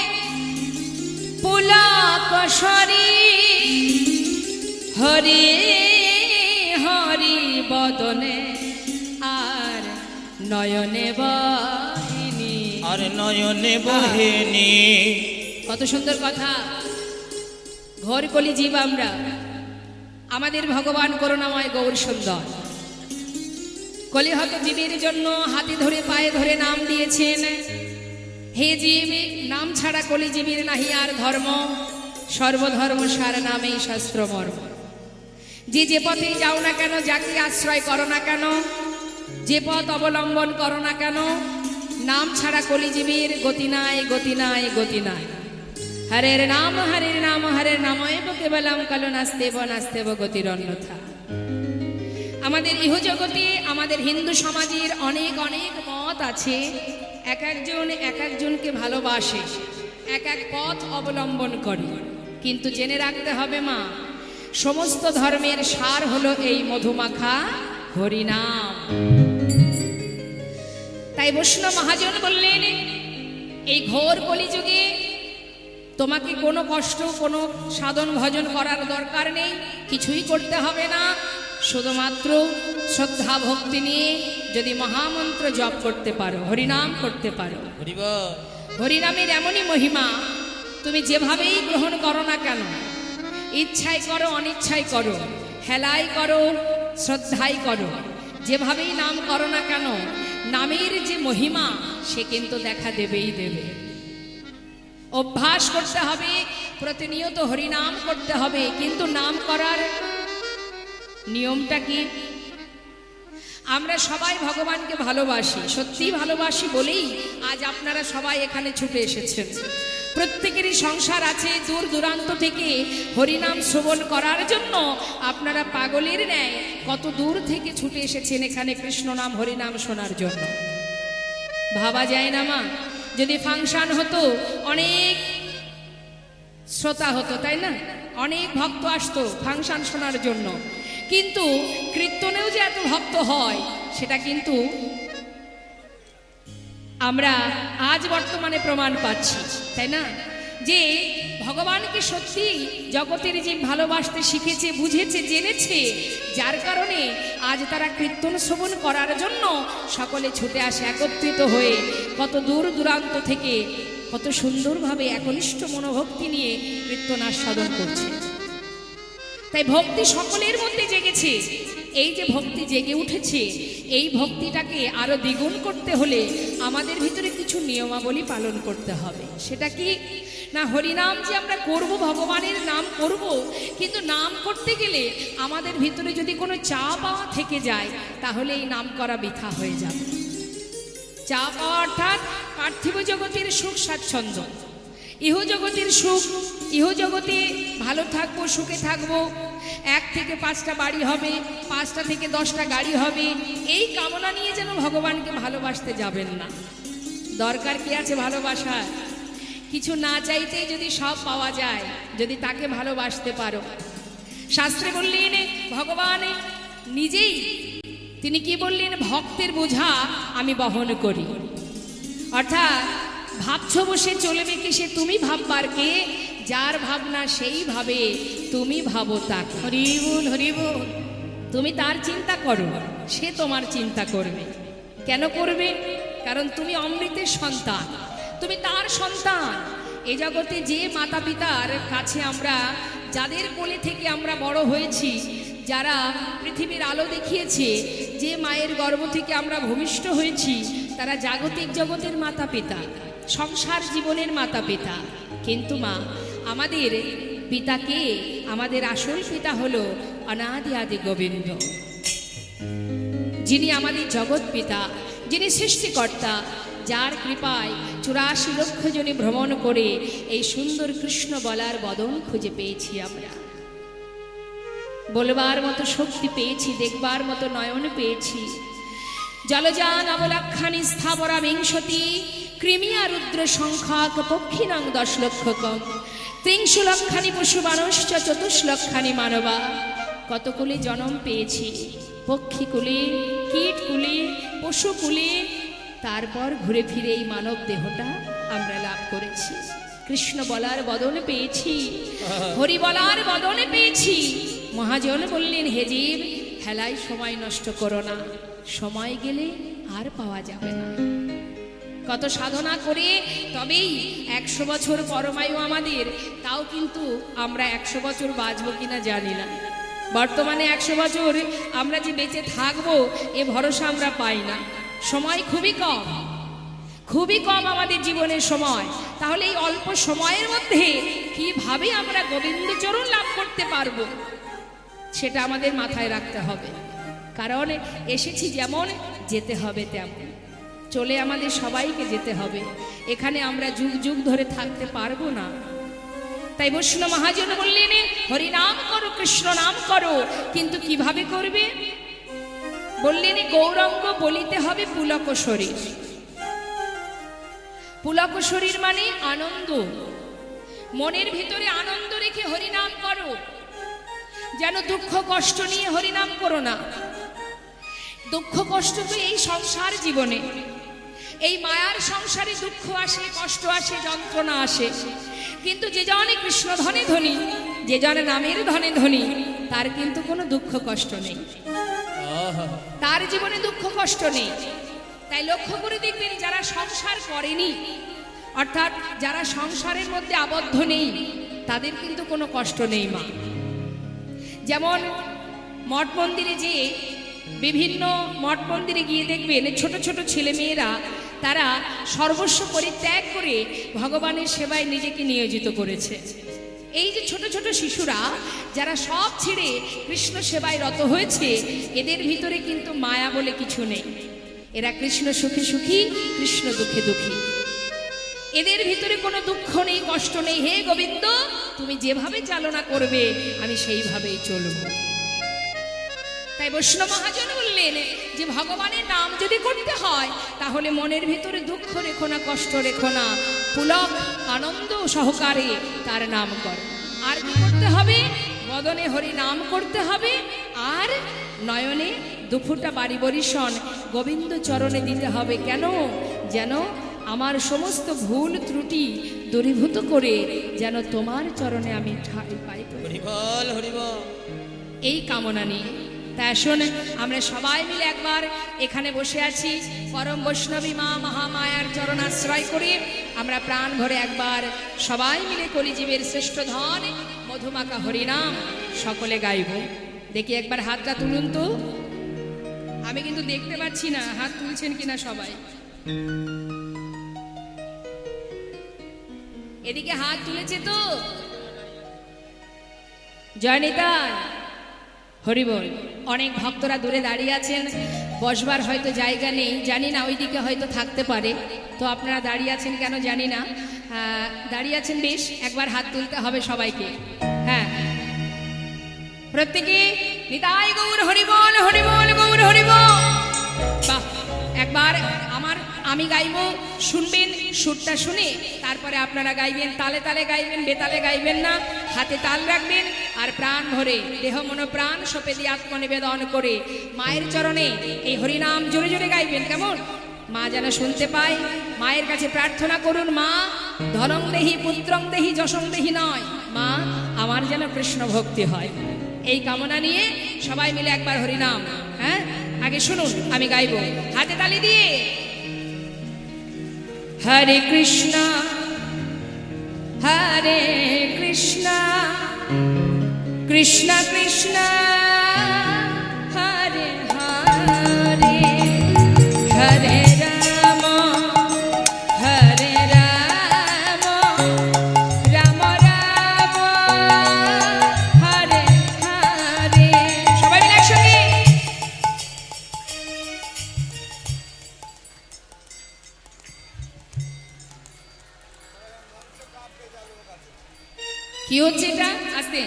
পুলাকশরী, হরি হরি বদনে আর নয়নে বাহিনী। আর নয়নে বহেনি। কত সুন্দর কথা। ঘোর কলি জীব আমরা, আমাদের ভগবান করুণাময় গৌর সুন্দর। কলিহত জীবের জন্য হাতে ধরে পায়ে ধরে নাম দিয়েছেন, হে জীব নাম ছাড়া কলিজীবীর নাহি আর ধর্ম, সর্বধর্ম সার নামেই শাস্ত্র মর্ম। যে পথে যাও না কেন, যাকে আশ্রয় করো না কেন, যে পথ অবলম্বন করো না কেন, নাম ছাড়া কলিজীবীর গতি নাই, গতি নাই, গতি নাই। হরের নাম হরের নাম হরের নাময়েব কেবলম কালো নাস্তেব নাস্তেব গতির অন্যথা। আমাদের ইহজগতে আমাদের হিন্দু সমাজের অনেক অনেক মত আছে, এক একজন এক একজনকে ভালোবাসে, এক এক পথ অবলম্বন করে, কিন্তু জেনে রাখতে হবে মা, সমস্ত ধর্মের সার হলো এই মধুমাখা হরিনাম। তাই বৈষ্ণব মহাজন বললেন, এই ঘোর কলিযুগে তোমাকে কোনো কষ্ট, কোনো সাধন ভজন করার দরকার নেই, কিছুই করতে হবে না, শুধুমাত্র শ্রদ্ধা ভক্তি নিয়ে যদি মহামন্ত্র জপ করতে পারো, হরিনাম করতে পারো। হরিনামের এমনই মহিমা, তুমি যেভাবেই গ্রহণ করো না কেন, ইচ্ছায় করো অনিচ্ছায় করো, হেলাই করো শ্রদ্ধাই করো, যেভাবেই নাম করো না কেন, নামের যে মহিমা সে কিন্তু দেখা দেবেই দেবে। অভ্যাস করতে হবে, প্রতিনিয়ত হরিনাম করতে হবে, কিন্তু নাম করার নিয়মটা কি? আমরা সবাই ভগবানকে ভালোবাসি, সত্যি ভালোবাসি বলেই আজ আপনারা সবাই এখানে ছুটে এসেছেন। প্রত্যেকেরই সংসার আছে, দূর দূরান্ত থেকে হরিনাম শ্রবণ করার জন্য আপনারা পাগলের ন্যায় কত দূর থেকে ছুটে এসেছেন এখানে কৃষ্ণ নাম হরিনাম শোনার জন্য। ভাবা যায় না মা, যদি ফাংশন হতো অনেক শ্রোতা হতো, তাই না? অনেক ভক্ত আসতো ফাংশন শোনার জন্য, কিন্তু কীর্তনেও যে এত ভক্ত হয় সেটা কিন্তু আমরা আজ বর্তমানে প্রমাণ পাচ্ছি, তাই না? যে ভগবানকে সত্যি জগতের জীব ভালোবাসতে শিখেছে, বুঝেছে, জেনেছে, যার কারণে আজ তারা কীর্তন শ্রবণ করার জন্য সকলে ছুটে আসে একত্রিত হয়ে, কত দূর দূরান্ত থেকে কত সুন্দরভাবে একনিষ্ঠ মনোভক্তি নিয়ে কীর্তন আস্বাদন করছে। তাই ভক্তি সকলের মধ্যে জেগেছে। এই যে ভক্তি জেগে উঠেছে, এই ভক্তিটাকে আরো দ্বিগুণ করতে হলে আমাদের ভিতরে কিছু নিয়মাবলী পালন করতে হবে। সেটা কি না, হরিনাম যে আমরা করব, ভগবানের নাম করব, কিন্তু নাম করতে গেলে আমাদের ভিতরে যদি কোনো চা পাওয়া থেকে যায় তাহলে এই নাম করা বৃথা হয়ে যাবে। চা পাওয়া অর্থাৎ পার্থিব জগতের সুখ স্বাচ্ছন্দ্য, ইহজগতের সুখ, ইহজগতে ভালো থাকবো, সুখে থাকবো, 1 থেকে 5টা বাড়ি হবে, 5টা থেকে 10টা গাড়ি হবে, এই কামনা নিয়ে যেন ভগবানকে ভালোবাসতে যাবেন না। দরকার কি আছে ভালোবাসা? কিছু না চাইতেই যদি সব পাওয়া যায়, যদি তাকে ভালোবাসতে পারো। শাস্ত্রে বললেন ভগবান নিজেই, তিনি কি বললেন? ভক্তের বোঝা আমি বহন করি। অর্থাৎ ভাবছ বসে চলবে কি সে তুমি ভাববার কে, যার ভাবনা সেই ভাবে তুমি ভাবো তাকে। হরি বল হরি বল। তুমি তার চিন্তা করো, সে তোমার চিন্তা করবে। কেন করবে? কারণ তুমি অমৃতের সন্তান, তুমি তার সন্তান। এ জগতে যে মাতা পিতার কাছে আমরা, যাদের কোলে থেকে আমরা বড় হয়েছি, যারা পৃথিবীর আলো দেখিয়েছে, যে মায়ের গর্ভ থেকে আমরা ভূমিষ্ঠ হয়েছি, তারা জাগতিক জগতের মাতা পিতা, সংসার জীবনের মাতা পিতা। কিন্তু মা, আমাদের পিতাকে, আমাদের আসল পিতা হলো অনাদি আদি গোবিন্দ, যিনি আমাদের জগৎ পিতা, যিনি সৃষ্টিকর্তা, যার কৃপায় 84 লক্ষ জনে ভ্রমণ করে এই সুন্দর কৃষ্ণ বলার বদন খুঁজে পেয়েছি আমরা। বলবার মতো শক্তি পেয়েছি, দেখবার মতো নয়ন পেয়েছি। জলজান অবলাক্ষানি স্থাবরা বিংশতি কৃমিয়া রুদ্র সংখ্যাক পক্ষিণাং 10 লক্ষকম ত্রিংশু লক্ষানি পশু মানুষ্চ চতুষ্লক্ষানি মানবা। কতকুলে জন্ম পেয়েছি, পক্ষীকুলে, কীটকুলে, পশুকুলে, তারপর ঘুরে ফিরে এই মানব দেহটা আমরা লাভ করেছি। কৃষ্ণ বলার বদন পেয়েছি, হরি বলার বদন পেয়েছি। মহাজন বললেন, হে জীব, হেলায় সময় নষ্ট করো না, সময় গেলে আর পাওয়া যাবে না। কত সাধনা করে তবেই 100 বছর পরমায়ু আমাদের, তাও কিন্তু আমরা 100 বছর বাঁচবো কিনা জানি না। বর্তমানে 100 বছর আমরা যে বেঁচে থাকবো এ ভরসা আমরা পাই না। সময় খুবই কম, খুবই কম আমাদের জীবনের সময়। তাহলে এই অল্প সময়ের মধ্যে কিভাবে আমরা গোবিন্দচরণ লাভ করতে পারবো সেটা আমাদের মাথায় রাখতে হবে। কারণ এসেছি যেমন, যেতে হবে তেমন। চলে আমাদের সবাইকে যেতে হবে, এখানে আমরা যুগ যুগ ধরে থাকতে পারবো না। তাই বৈষ্ণব মহাজন বললেন, হরি নাম করো, কৃষ্ণ নাম করো, কিন্তু কিভাবে করবে? বললেন, গৌরাঙ্গ বলিতে হবে পুলক শরীর। পুলক শরীর মানে আনন্দ, মনের ভিতরে আনন্দ রেখে হরিনাম করো। যেন দুঃখ কষ্ট নিয়ে হরিনাম করো না। দুঃখ কষ্ট তো এই সংসার জীবনে, এই মায়ার সংসারে দুঃখ আসে, কষ্ট আসে, যন্ত্রণা আসে। কিন্তু যে জনে কৃষ্ণ ধনে ধনী, যে জনে নামের ধনে ধনী, তার কিন্তু কোনো দুঃখ কষ্ট নেই, তার জীবনে দুঃখ কষ্ট নেই। তাই লক্ষ্য করে দেখবেন, যারা সংসার করেনি, অর্থাৎ যারা সংসারের মধ্যে আবদ্ধ নেই, তাদের কিন্তু কোনো কষ্ট নেই মা। যেমন মঠ মন্দিরে যেয়ে, বিভিন্ন মঠ মন্দিরে গিয়ে দেখবেন ছোট ছোট ছেলে মেয়েরা তারা সর্বস্ব পরিত্যাগ করে ভগবানের সেবায় নিজেকে নিয়োজিত করেছে। এই যে ছোট ছোট শিশুরা যারা সব ছেড়ে কৃষ্ণ সেবায় রত হয়েছে, এদের ভিতরে কিন্তু মায়া বলে কিছু নেই। এরা কৃষ্ণ সুখে সুখী, কৃষ্ণ দুঃখে দুঃখী। এদের ভিতরে কোনো দুঃখ নেই, কষ্ট নেই। হে গোবিন্দ, তুমি যেভাবে চালনা করবে আমি সেইভাবেই চলব। তাই বৈষ্ণব মহাজন বললেন যে ভগবানের নাম যদি করতে হয়, তাহলে মনের ভিতরে দুঃখ রেখো না, কষ্ট রেখো না, পুলক আনন্দ সহকারে তার নাম করো। আর কি করতে হবে? বদনে হরি নাম করতে হবে, আর নয়নে দুফুটা বাড়ি বরিশন গোবিন্দ চরণে দিতে হবে। কেন? যেন আমার সমস্ত ভুল ত্রুটি দূরীভূত করে যেন তোমার চরণে আমি ঠাঁই পাই। হরিবল হরিবল। এই কামনা নিয়ে তা আসুন আমরা সবাই মিলে একবার এখানে বসে আছি, পরম বৈষ্ণবী মা মহামায়ার চরণ আশ্রয় করে আমরা প্রাণ ভরে একবার সবাই মিলে কলিজীবের শ্রেষ্ঠ ধন মধুমাকা হরিনাম সকলে গাইব। দেখি একবার হাতটা তুলুন তো, আমি কিন্তু দেখতে পাচ্ছি না হাত তুলছেন কিনা সবাই। এদিকে হাত তুলেছে তো? জয় নিতাই, হরি বল। অনেক ভক্তরা দূরে দাঁড়িয়ে আছেন, বসবার হয়তো জায়গা নেই, জানি না, ওইদিকে হয়তো থাকতে পারে। তো আপনারা দাঁড়িয়ে আছেন কেন জানি না, দাঁড়িয়ে আছেন বেশ, একবার হাত তুলতে হবে সবাইকে। হ্যাঁ, প্রত্যেকে নিতাই গৌর হরি বল, হরি বল গৌর হরি বল। বাহ, একবার আমি গাইব, শুনবেন, সুরটা শুনে তারপরে আপনারা গাইবেন। তালে তালে গাইবেন, বেতালে গাইবেন না, হাতে তাল রাখবেন আর প্রাণ ভরে দেহ মন প্রাণ সপে দিয়ে আত্মনিবেদন করে মায়ের চরণে এই হরিনাম জোরে জোরে গাইবেন। কেমন? মা যেন শুনতে পায়। মায়ের কাছে প্রার্থনা করুন, মা ধনং দেহি পুত্রং দেহি যশং দেহি নয়, মা আমার যেন কৃষ্ণ ভক্তি হয়। এই কামনা নিয়ে সবাই মিলে একবার হরিনাম। হ্যাঁ, আগে শুনুন, আমি গাইব, হাতে তালি দিয়ে। হরে কৃষ্ণ হরে কৃষ্ণ কৃষ্ণ কৃষ্ণ হরে হরে, হরে রাম হরে রাম, রাম রাম হরে হরে। সবাই মিলে একসঙ্গে। কি হচ্ছে এটা? আস্তে,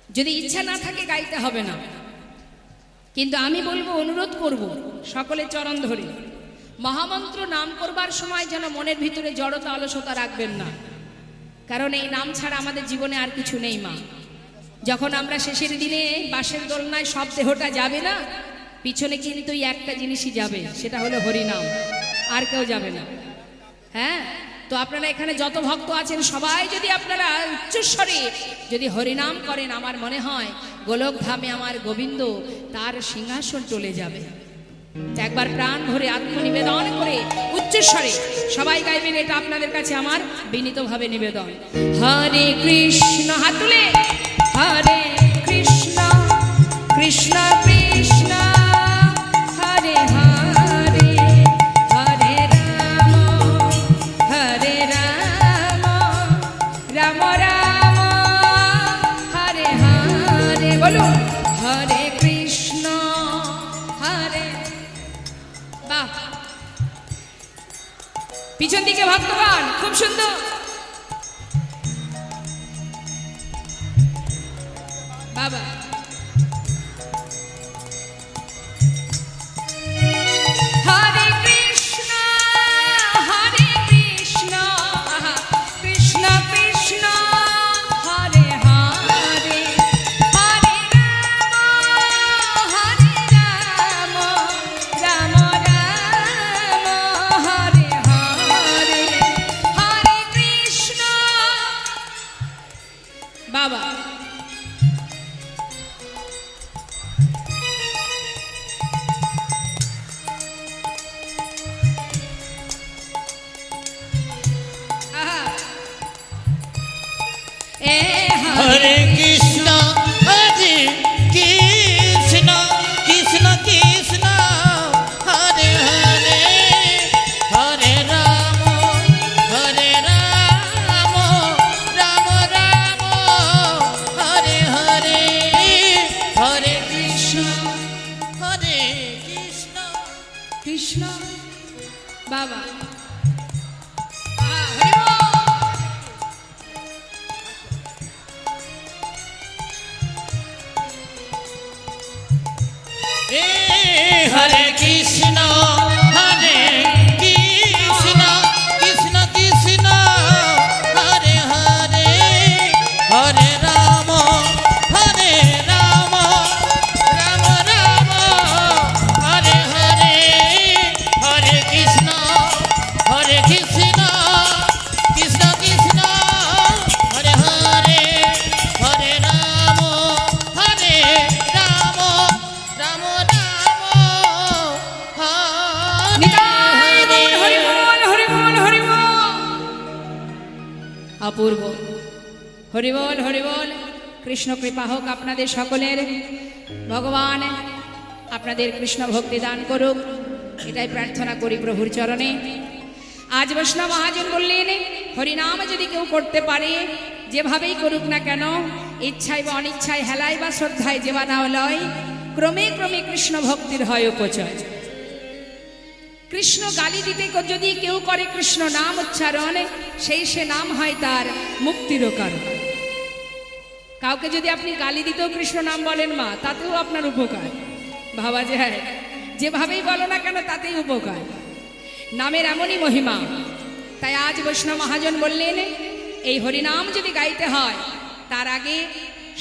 যদি ইচ্ছা না থাকে গাইতে হবে না। কিন্তু আমি বলবো, অনুরোধ করব সকলে চরণ ধরে, মহামন্ত্র নাম করবার সময় যেন মনের ভিতরে জড়তা অলসতা রাখবেন না, কারণ এই নাম ছাড়া আমাদের জীবনে আর কিছু নেই মা। যখন আমরা শেষের দিনে বাঁশের দোলনায় সব দেহটা যাবে না, পিছনে কিন্তু এই একটা জিনিসই যাবে, সেটা হলো হরিনাম, আর কেউ যাবে না। হ্যাঁ, তো আপনারা এখানে যত ভক্ত আছেন সবাই যদি আপনারা উচ্চস্বরে যদি হরিনাম করেন, আমার মনে হয় গোলক ধামে আমার গোবিন্দ তার সিংহাসন চলে যাবে। একবার প্রাণ ভরে আত্মনিবেদন করে উচ্চস্বরে সবাই গাইবেন, এটা আপনাদের কাছে আমার বিনীতভাবে নিবেদন। হরে কৃষ্ণ, হাত তুলে, হরে কৃষ্ণ কৃষ্ণ কৃষ্ণ হরে হরে, হরে রাম হরে রাম, রাম রাম হরে হরে, বলুন হরে কৃষ্ণ হরে। বাহ, পিছন দিকে ভক্তগণ, খুব সুন্দর। বাবা, হরে কৃষ্ণ কৃষ্ণ কৃষ্ণ হরে হরে, হরে রাম রাম রাম হরে হরে, হরে কৃষ্ণ। বাবা, হরে কৃষ্ণ হরে কৃষ্ণ কৃষ্ণ কৃষ্ণ হরে হরে, হরে রাম রাম রাম হরে হরে, হরে কৃষ্ণ হরে কৃষ্ণ কৃষ্ণ। বাবা, হরে কৃষ্ণ হরে কৃষ্ণ কৃষ্ণ কৃষ্ণ হরে হরে, হরে রাম রাম রাম হরে হরে, হরে কৃষ্ণ কৃষ্ণ কৃষ্ণ হরে হরে, হরে রাম রাম রাম অপূর্ব। হরি বল, হরি বল। কৃষ্ণ কৃপা হোক আপনাদের সকলের, ভগবান আপনাদের কৃষ্ণ ভক্তি দান করুক, এটাই প্রার্থনা করি প্রভুর চরণে। আজ বৈষ্ণব মহাজন বললেন, হরিনাম যদি কেউ করতে পারে, যেভাবেই করুক না কেন, ইচ্ছায় বা অনিচ্ছায়, হেলায় বা শ্রদ্ধায়, যে বা না লয়, ক্রমে ক্রমে কৃষ্ণ ভক্তির হয় উপচয়। কৃষ্ণ গালি দিতে যদি কেউ করে কৃষ্ণ নাম উচ্চারণ, সেই সে নাম হয় তার মুক্তিরও কারণ। কাউকে যদি আপনি গালি দিতেও কৃষ্ণ নাম বলেন মা, তাতেও আপনার উপকার। ভাবা যায়, যেভাবেই বলো না কেন তাতেই উপকার। নামের এমনই মহিমা। তাই আজ বৈষ্ণব মহাজন বললেন, এই হরিনাম যদি গাইতে হয়, তার আগে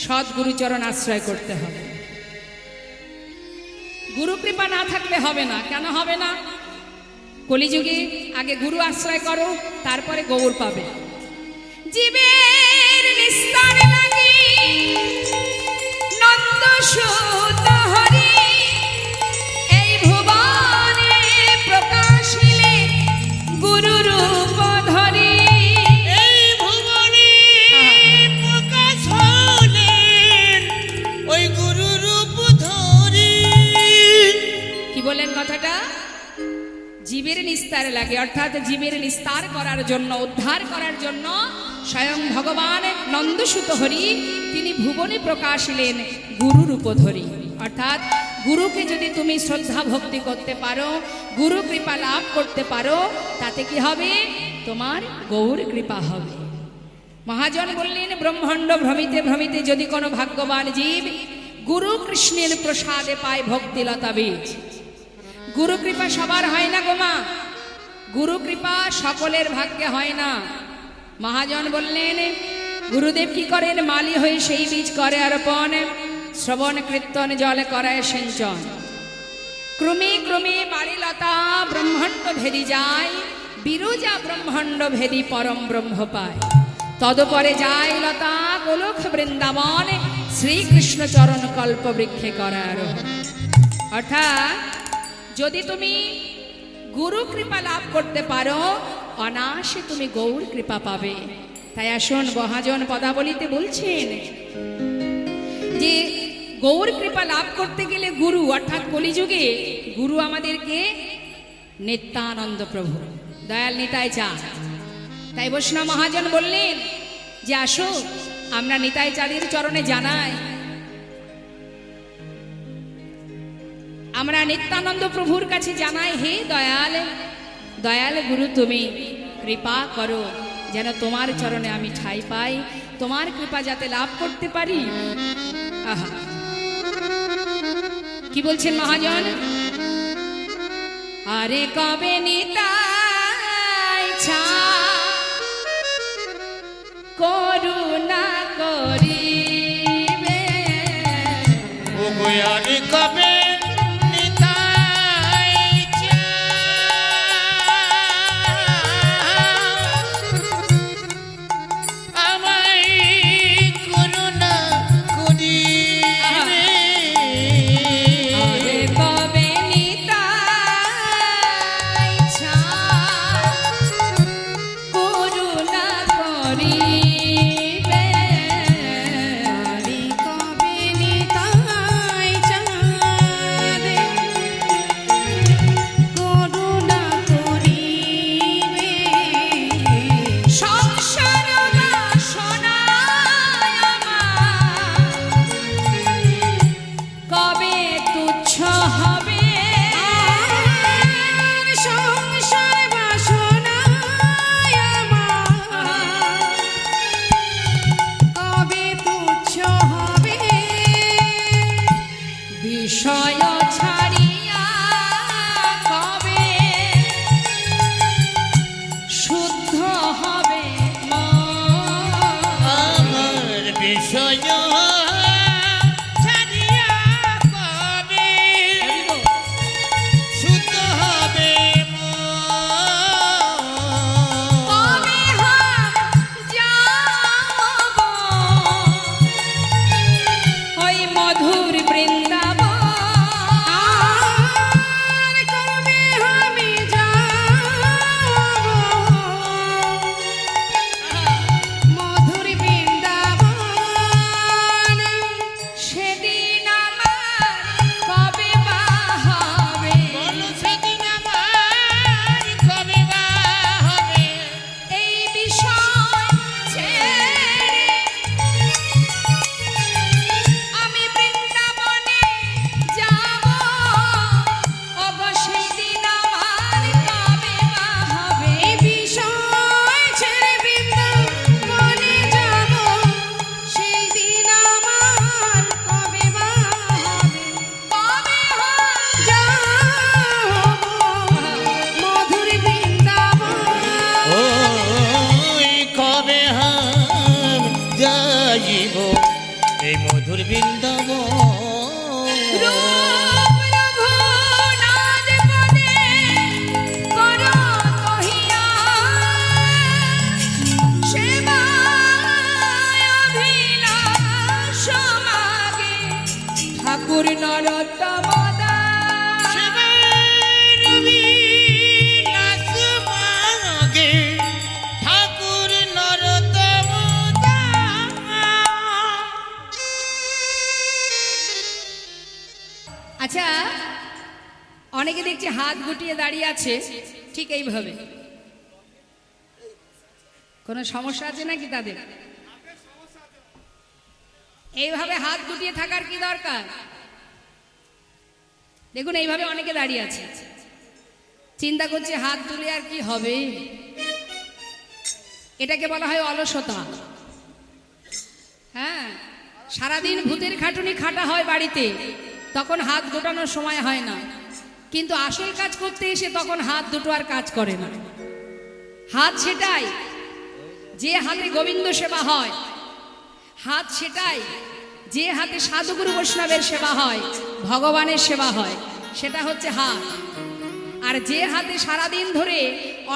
সৎ গুরুচরণ আশ্রয় করতে হবে। গুরু কৃপা না থাকলে হবে না। কেন হবে না? কলিযুগে আগে গুরু আশ্রয় করো, তারপরে গৌর পাবে। জীবের নিস্তার লাগি নন্দ সুত হরি, এই ভুবনে প্রকাশিলে গুরু রূপ ধরি। এই ভুবনে প্রকাশ হলেন ওই গুরু রূপ ধরি। কি বলেন কথাটা? জীবের নিস্তার লাগে, অর্থাৎ জীবের নিস্তার করার জন্য, উদ্ধার করার জন্য স্বয়ং ভগবান নন্দসুত হরি তিনি ভুবনে প্রকাশিলেন গুরু রূপ ধরি। অর্থাৎ গুরুকে যদি তুমি শ্রদ্ধা ভক্তি করতে পারো, গুরু কৃপা লাভ করতে পারো, তাতে কি হবে? তোমার গৌর কৃপা হবে। মহাজন বললেন, ব্রহ্মাণ্ড ভ্রমিতে ভ্রমিতে যদি কোনো ভাগ্যবান জীব গুরু কৃষ্ণের প্রসাদে পায় ভক্তিলতা বীজ। গুরু কৃপা সবার হয় না গো মা, গুরু কৃপা সকলের ভাগ্যে হয় না। মহাজন বললেন গুরুদেব কি করেন, মালি হয়ে সেই বীজ করে অর্পণ, শ্রবণ কীর্তন জলে করায় সিঞ্চন। ক্রমে ক্রমে বাড়িলতা ব্রহ্মাণ্ড ভেদি যায়, বিরজা ব্রহ্মাণ্ড ভেদি পরম ব্রহ্ম পায়। তদপরে যায় লতা গোলক বৃন্দাবন, শ্রীকৃষ্ণ চরণ কল্প বৃক্ষে করে আরোহণ। অর্থাৎ যদি তুমি গুরু কৃপা লাভ করতে পারো, অনায়াসে তুমি গৌর কৃপা পাবে। তাই আসুন মহাজন পদাবলিতে বলছেন যে গৌর কৃপা লাভ করতে গেলে গুরু, অর্থাৎ কলিযুগে গুরু আমাদেরকে নিত্যানন্দ প্রভু দয়াল নিতাই চাঁদ। তাই বৈষ্ণব মহাজন বললেন যে আসো আমরা নিতাই চাঁদের চরণে জানাই, আমরা নিত্যানন্দ প্রভুর কাছে জানাই, হে দয়াল দয়াল গুরু তুমি কৃপা করো, যেন তোমার চরণে আমি ঠাঁই পাই, তোমার কৃপা যাতে লাভ করতে পারি। আহা, কি বলছেন মহাজন, আরে কবে নিতাই চাঁদ করুণা করিবে, ওগো আরে কবে নিতাই আমায় করুণা করিবে, আরে কবে নিতাই চাঁদ করুণা করিবে, আরে কবে নিতাই চাঁদ করুণা করিবে, সংসার বাসনায় আমার কবে তুচ্ছ হবে, আর সংসার বাসনায় আমার কবে তুচ্ছ হবে, বিষয় ছাড়িয়া কবে শুদ্ধ হবে মন। আমার বিষয় ছাড়িয়া কবে শুদ্ধ হবে মন। কবে যাব ওই মধুর বৃন্দাবন, আর কবে আমি যাব মধুর বৃন্দাবন, সেদিন আমার কবে বা হবে, বলো সেদিন আমার কবে বা হবে। এই বিষয় ছেড়ে আমি বৃন্দাবনে যাব, ওগো সেদিন আমার কবে বা হবে, এই বিষয় ছেড়ে বৃন্দাবনে যাব, সেই দিন আমার কবে বা হবে, কবে যাব মধুর বৃন্দাবন, ওই কবে হাম যাইব এই মধুর বৃন্দাবন। রূপ রঘুনাথ পদে করো কহিয়া, সেবায় অভিলাষ মাগে ঠাকুর নরোত্তম দাস। সেবার বিলাস মাগে ঠাকুর নরোত্তম দাস। আচ্ছা, অনেকে দেখছি হাত গুটিয়ে দাঁড়িয়ে আছে ঠিক এইভাবে, কোনো সমস্যা আছে নাকি তাদের? এইভাবে হাত গুটিয়ে থাকার কি দরকার? দেখুন এইভাবে অনেকে দাঁড়িয়ে আছে, চিন্তা করছে হাত তুলে আর কি হবে। এটাকে বলা হয় অলসতা। হ্যাঁ, সারাদিন ভূতের খাটুনি খাটা হয় বাড়িতে, তখন হাত গোটানোর সময় হয় না, কিন্তু আসল কাজ করতে এসে তখন হাত দুটো আর কাজ করে না। হাত সেটাই যে হাতে গোবিন্দ সেবা হয়, হাত সেটাই যে হাতে সাধুগুরু বৈষ্ণবের সেবা হয়, ভগবানের সেবা হয়, সেটা হচ্ছে হাত। আর যে হাতে সারাদিন ধরে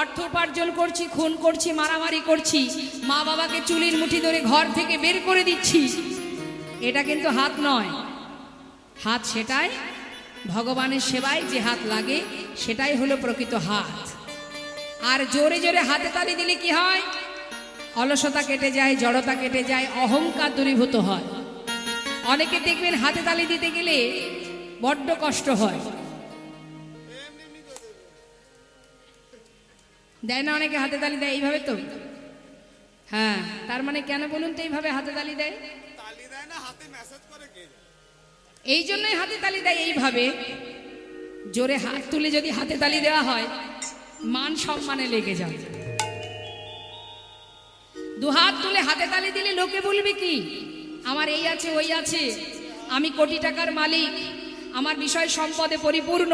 অর্থ উপার্জন করছি, খুন করছি, মারামারি করছি, মা বাবাকে চুলির মুঠি ধরে ঘর থেকে বের করে দিচ্ছি, এটা কিন্তু হাত নয়। হাত সেটাই ভগবানের সেবায় যে হাত লাগে, সেটাই হলো প্রকৃত হাত। আর জোরে জোরে হাতে তালি দিলে কি হয়? অলসতা কেটে যায়, জড়তা কেটে যায়, অহংকার দূরীভূত হয়। অনেকে দেখবেন হাতে তালি দিতে গেলে বড্ড কষ্ট হয়, দেয় না? অনেকে হাতে তালি দেয় এইভাবে তো। হ্যাঁ, তার মানে কেন বলুন তো এইভাবে হাতে তালি দেয়? এই জন্যই হাতে তালি দেয় এইভাবে। জোরে হাত তুলে যদি হাতে তালি দেওয়া হয়, মান সম্মানে লেগে যায়। দু হাত তুলে হাতে তালি দিলে লোকে বলবে কি? আমার এই আছে, ওই আছে, আমি কোটি টাকার মালিক, আমার বিষয় সম্পদে পরিপূর্ণ।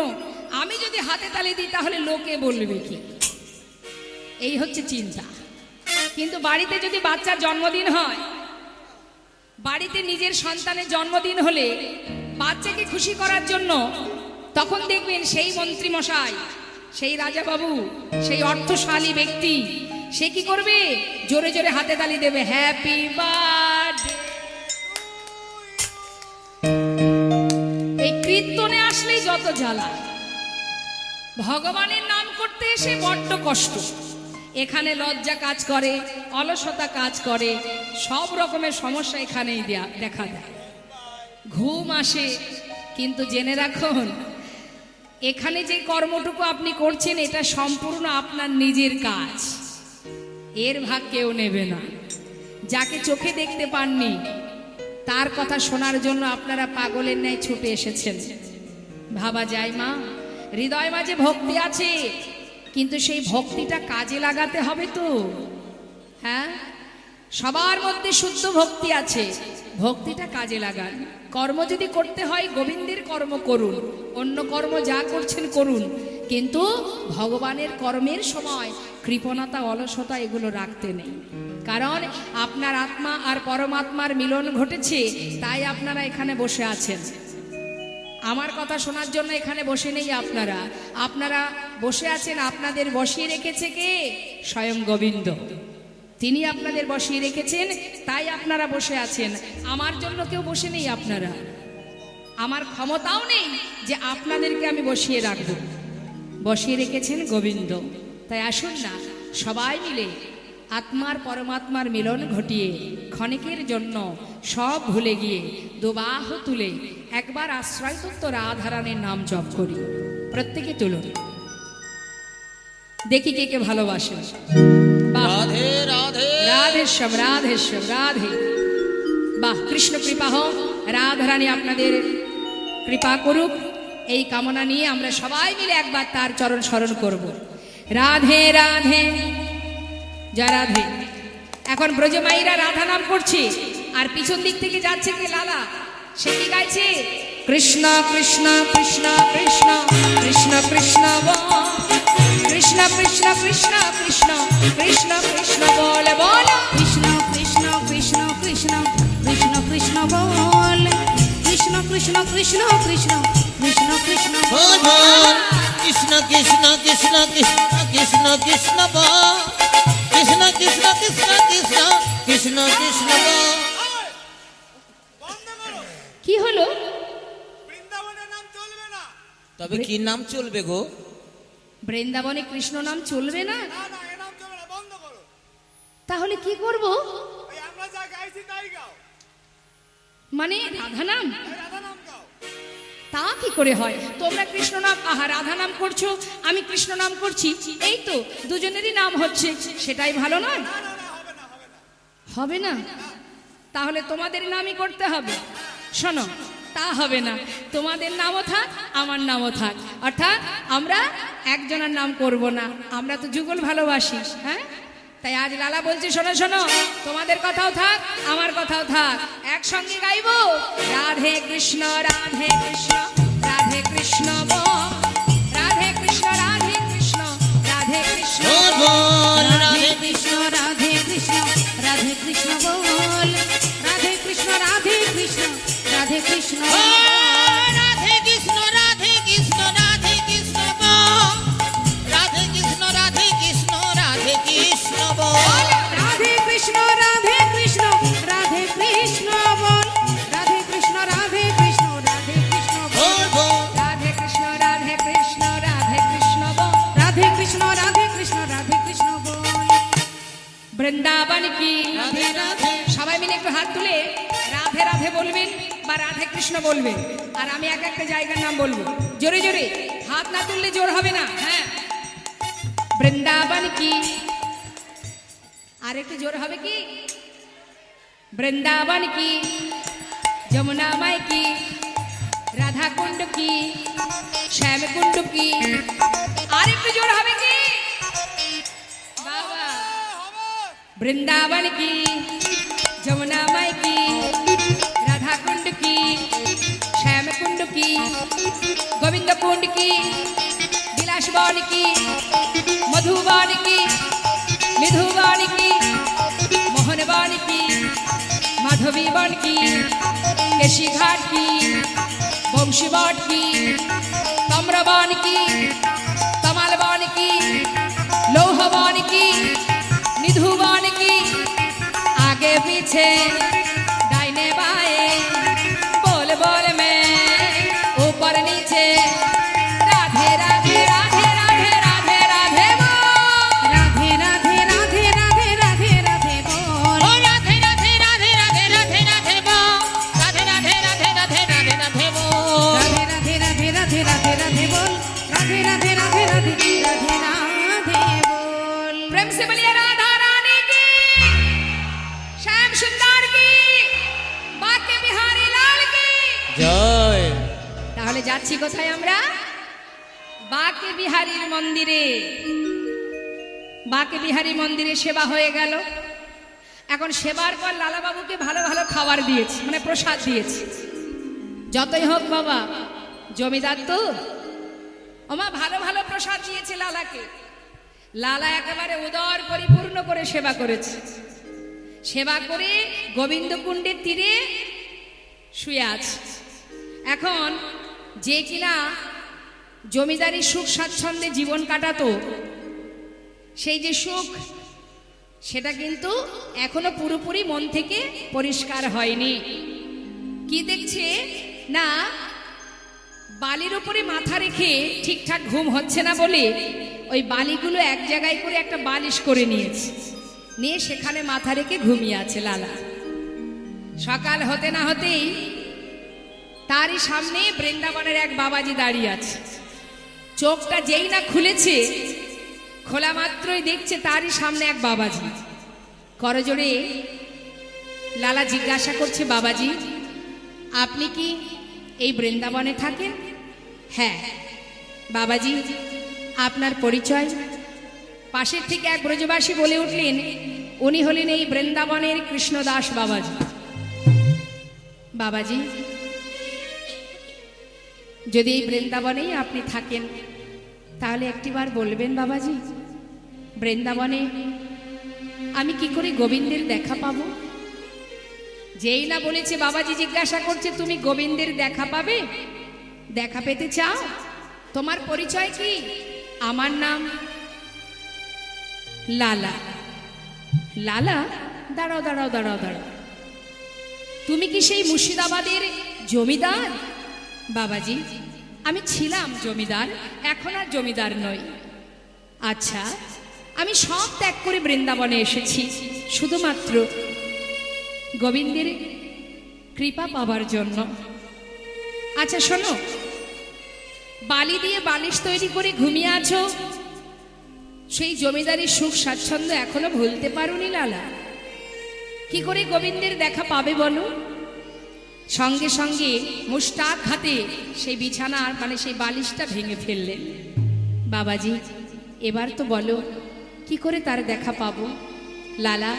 আমি যদি হাতে তালি দিই তাহলে লোকে বলবে কি? এই হচ্ছে চিন্তা। কিন্তু বাড়িতে যদি বাচ্চার জন্মদিন হয়, বাড়িতে নিজের সন্তানের জন্মদিন হলে বাচ্চাকে খুশি করার জন্য তখন দেখবেন সেই মন্ত্রী মশাই, সেই রাজা বাবু, সেই অর্থশালী ব্যক্তি, সে কি করবে? জোরে জোরে হাতে তালি দেবে, হ্যাপি বার্থডে। এই কীর্তনে আসলেই যত জ্বালা, ভগবানের নাম করতে এসে বড্ড কষ্ট। এখানে লজ্জা কাজ করে, অলসতা কাজ করে, সব রকমের সমস্যা এখানেই দেখা দেয়, ঘুম আসে। কিন্তু জেনে রাখুন, এখানে যে কর্মটুকু আপনি করছেন এটা সম্পূর্ণ আপনার নিজের কাজ, এর ভাগ কেউ নেবে না। যাকে চোখে দেখতে পাননি তার কথা শোনার জন্য আপনারা পাগলের ন্যায় ছুটে এসেছেন। ভাবা যায় মা, হৃদয় মাঝে ভক্তি আছে, কিন্তু সেই ভক্তিটা কাজে লাগাতে হবে তো। হ্যাঁ, সবার মধ্যে শুদ্ধ ভক্তি আছে, ভক্তিটা কাজে লাগান। কর্ম যদি করতে হয় গোবিন্দের কর্ম করুন, অন্য কর্ম যা করছেন করুন, কিন্তু ভগবানের কর্মের সময় কৃপণতা, অলসতা এগুলো রাখতে নেই। কারণ আপনার আত্মা আর পরমাত্মার মিলন ঘটেছে, তাই আপনারা এখানে বসে আছেন। আমার কথা শোনার জন্য এখানে বসে নেই আপনারা, আপনারা বসে আছেন, আপনাদের বসিয়ে রেখেছে কে? স্বয়ং গোবিন্দ। তিনি আপনাদের বসিয়ে রেখেছেন, তাই আপনারা বসে আছেন। আমার জন্য কেউ বসে নেই আপনারা, আমার ক্ষমতাও নেই যে আপনাদেরকে আমি বসিয়ে রাখবো। বসিয়ে রেখেছেন গোবিন্দ। তাই আসুন না সবাই মিলে আত্মার পরমাত্মার মিলন ঘটিয়ে ক্ষণিকের জন্য সব ভুলে গিয়ে দুবাহ তুলে একবার আশ্রয়তত্ত্ব রাধারানীর নাম জপ করি। প্রত্যেকে তুলুন, দেখি কে কে ভালোবাসে। রাধে রাধে রাধেশ্বর রাধেশ্বর রাধে। বাহ, কৃষ্ণ কৃপা হোক, রাধারানী আপনাদের কৃপা করুক, এই কামনা নিয়ে আমরা সবাই মিলে একবার তার চরণ স্মরণ করব। রাধে রাধে, জয় রাধে। এখন ব্রজমাইরা রাধা নাম করছে, আর পিছন দিক থেকে যাচ্ছে কে? লালা। সে কি গাইছে? কৃষ্ণ কৃষ্ণ কৃষ্ণ কৃষ্ণ কৃষ্ণ কৃষ্ণ কৃষ্ণ কৃষ্ণ কৃষ্ণ কৃষ্ণ কৃষ্ণ কৃষ্ণ বলে বল, কৃষ্ণ কৃষ্ণ কৃষ্ণ কৃষ্ণ কৃষ্ণ কৃষ্ণ বল, কৃষ্ণ কৃষ্ণ কৃষ্ণ কৃষ্ণ কৃষ্ণ কৃষ্ণ বল বল, কৃষ্ণ কৃষ্ণ কৃষ্ণ কৃষ্ণ কৃষ্ণ কৃষ্ণ বল, কৃষ্ণ কৃষ্ণ কৃষ্ণ কৃষ্ণ কৃষ্ণ কৃষ্ণ বল। কি হলো? তবে কি নাম চলবে গো? বৃন্দাবনে কৃষ্ণ নাম চলবে না? তাহলে কি করব? মানে রাধা নাম? তা কি করে হয়? তোমরা কৃষ্ণ নাম, আহা রাধা নাম করছো, আমি কৃষ্ণ নাম করছি, এই তো দুজনেরই নাম হচ্ছে, সেটাই ভালো নয়? হবে না? তাহলে তোমাদের নামই করতে হবে। শোনো, তা হবে না, তোমাদের নামও থাক, আমার নামও থাক, অর্থাৎ আমরা একজনের নাম করব না। আমরা তো যুগল ভালোবাসি। হ্যাঁ, তাই আজ লালা বলছে, শোনো শোনো, তোমাদের কথাও থাক, আমার কথাও থাক, একসঙ্গে গাইবো রাধে কৃষ্ণ রাধে কৃষ্ণ রাধে কৃষ্ণ বল, রাধে কৃষ্ণ রাধে কৃষ্ণ রাধে কৃষ্ণ বল বল রাধে কৃষ্ণ রাধে কৃষ্ণ রাধে কৃষ্ণ বল, রাধে কৃষ্ণ রাধে কৃষ্ণ রাধে কৃষ্ণ ও রাধে কৃষ্ণ রাধে কৃষ্ণ রাধে কৃষ্ণ বল, রাধে কৃষ্ণ রাধে কৃষ্ণ রাধে কৃষ্ণ বল, রাধে কৃষ্ণ রাধে কৃষ্ণ রাধে কৃষ্ণ বল, রাধে কৃষ্ণ রাধে কৃষ্ণ রাধে কৃষ্ণ বল বল, বল রাধে কৃষ্ণ রাধে কৃষ্ণ রাধে কৃষ্ণ বল, রাধে কৃষ্ণ রাধে কৃষ্ণ রাধে কৃষ্ণ বল, বৃন্দাবন কি রাধে রাধে সবাই মিলে একটু হাত তুলে রাধে রাধে বলবেন বা রাধে কৃষ্ণ বলবেন, আর আমি এক একটা জায়গার নাম বলবো জোরে জোরে, হাত না তুললে জোর হবে না। হ্যাঁ, বৃন্দাবন কি, আর একটু জোর হবে কি, বৃন্দাবন কি, যমুনা মাই কি, রাধা কুণ্ড কি, শ্যাম কুণ্ড কি, আর একটু জোর হবে কি বাবা, বৃন্দাবন की যমুনা माई की राधा कुंड की श्याम कुंड की गोविंद कुंड की विलास वन की मधुबन की निधुबन की मोहन वन की माधवी वन की केशी घाट की वंशी बाट की तम्रवन की कमल वन की लोह वन की निधुबन की आगे पीछे दाहिने बाएं बोल बोल में ऊपर नीचे राधे राधे राधे राधे राधे राधे बोल, राधे राधे राधे राधे राधे राधे बोल, ओ राधे राधे राधे राधे राधे राधे बोल, राधे राधे राधे राधे राधे राधे बोल, राधे राधे राधे राधे राधे राधे बोल, राधे राधे राधे राधे राधे राधे बोल, प्रेम से बोलिए राधा रानी की, श्याम सुंदर की, बाके बिहारी लाल की। জয় তাহলে যাচ্ছি কোথায় আমরা? বাকে বিহারীর মন্দিরে। বাকে বিহারী মন্দিরে সেবা হয়ে গেল। এখন সেবার পর লালাবাবুকে ভালো ভালো খাবার দিয়েছি, মানে প্রসাদ দিয়েছি। যতই হোক বাবা, জমিদার তো, ওমা ভালো ভালো প্রসাদ দিয়েছে লালাকে। লালা একেবারে উদর পরিপূর্ণ করে সেবা করেছে। সেবা করে গোবিন্দকুণ্ডের তীরে শুয়ে আছে। এখন যে কিনা জমিদারি সুখ স্বাচ্ছন্দ্যে জীবন কাটাতো, সেই যে সুখ, সেটা কিন্তু এখনো পুরোপুরি মন থেকে পরিষ্কার হয়নি। কি দেখছে না, বালির উপরে মাথা রেখে ঠিকঠাক ঘুম হচ্ছে না বলে ওই বালিগুলো এক জায়গায় করে একটা বালিশ করে নিয়েছে, নিয়ে সেখানে মাথা রেখে ঘুমিয়ে আছে লালা। সকাল হতে না হতেই তারই সামনে বৃন্দাবনের এক বাবাজি দাঁড়িয়ে আছে। চোখটা যেই না খুলেছে, খোলা মাত্রই দেখছে তারই সামনে এক বাবাজি। করজোড়ে লালা জিজ্ঞাসা করছে, বাবাজি আপনি কি এই বৃন্দাবনে থাকেন? হ্যাঁ। বাবাজি আপনার পরিচয়? পাশের থেকে এক ব্রজবাসী বলে উঠলেন, উনি হলেন এই বৃন্দাবনের কৃষ্ণদাস বাবাজি। বাবাজি যদি এই বৃন্দাবনেই আপনি থাকেন, তাহলে একটিবার বলবেন বাবাজি, বৃন্দাবনে আমি কি করে গোবিন্দের দেখা পাবো? যেই না বলেছে, বাবাজি জিজ্ঞাসা করছে, তুমি গোবিন্দের দেখা পাবে? দেখা পেতে চাও? তোমার পরিচয় কি? আমার নাম লালা। লালা? দাঁড়াও দাঁড়াও দাঁড়াও দাঁড়াও, তুমি কি সেই মুর্শিদাবাদের জমিদার? বাবাজি আমি ছিলাম জমিদার, এখন আর জমিদার নই। আচ্ছা, আমি সব ত্যাগ করে বৃন্দাবনে এসেছি শুধুমাত্র গোবিন্দের কৃপা পাবার জন্য। আচ্ছা শোনো, বালি দিয়ে বালিশ তৈরি করে ঘুমিয়ে আছো, সেই জমিদারির সুখ স্বাচ্ছন্দ্য এখনো ভুলতে পারোনি লালা? কি করে গোবিন্দের দেখা পাবে বলো? সঙ্গে সঙ্গে মুষ্টাক হাতে সেই বিছানার মানে সেই বালিশটা ভেঙে ফেললেন। বাবাজি এবার তো বলো, কি করে তার দেখা পাবো? লালা,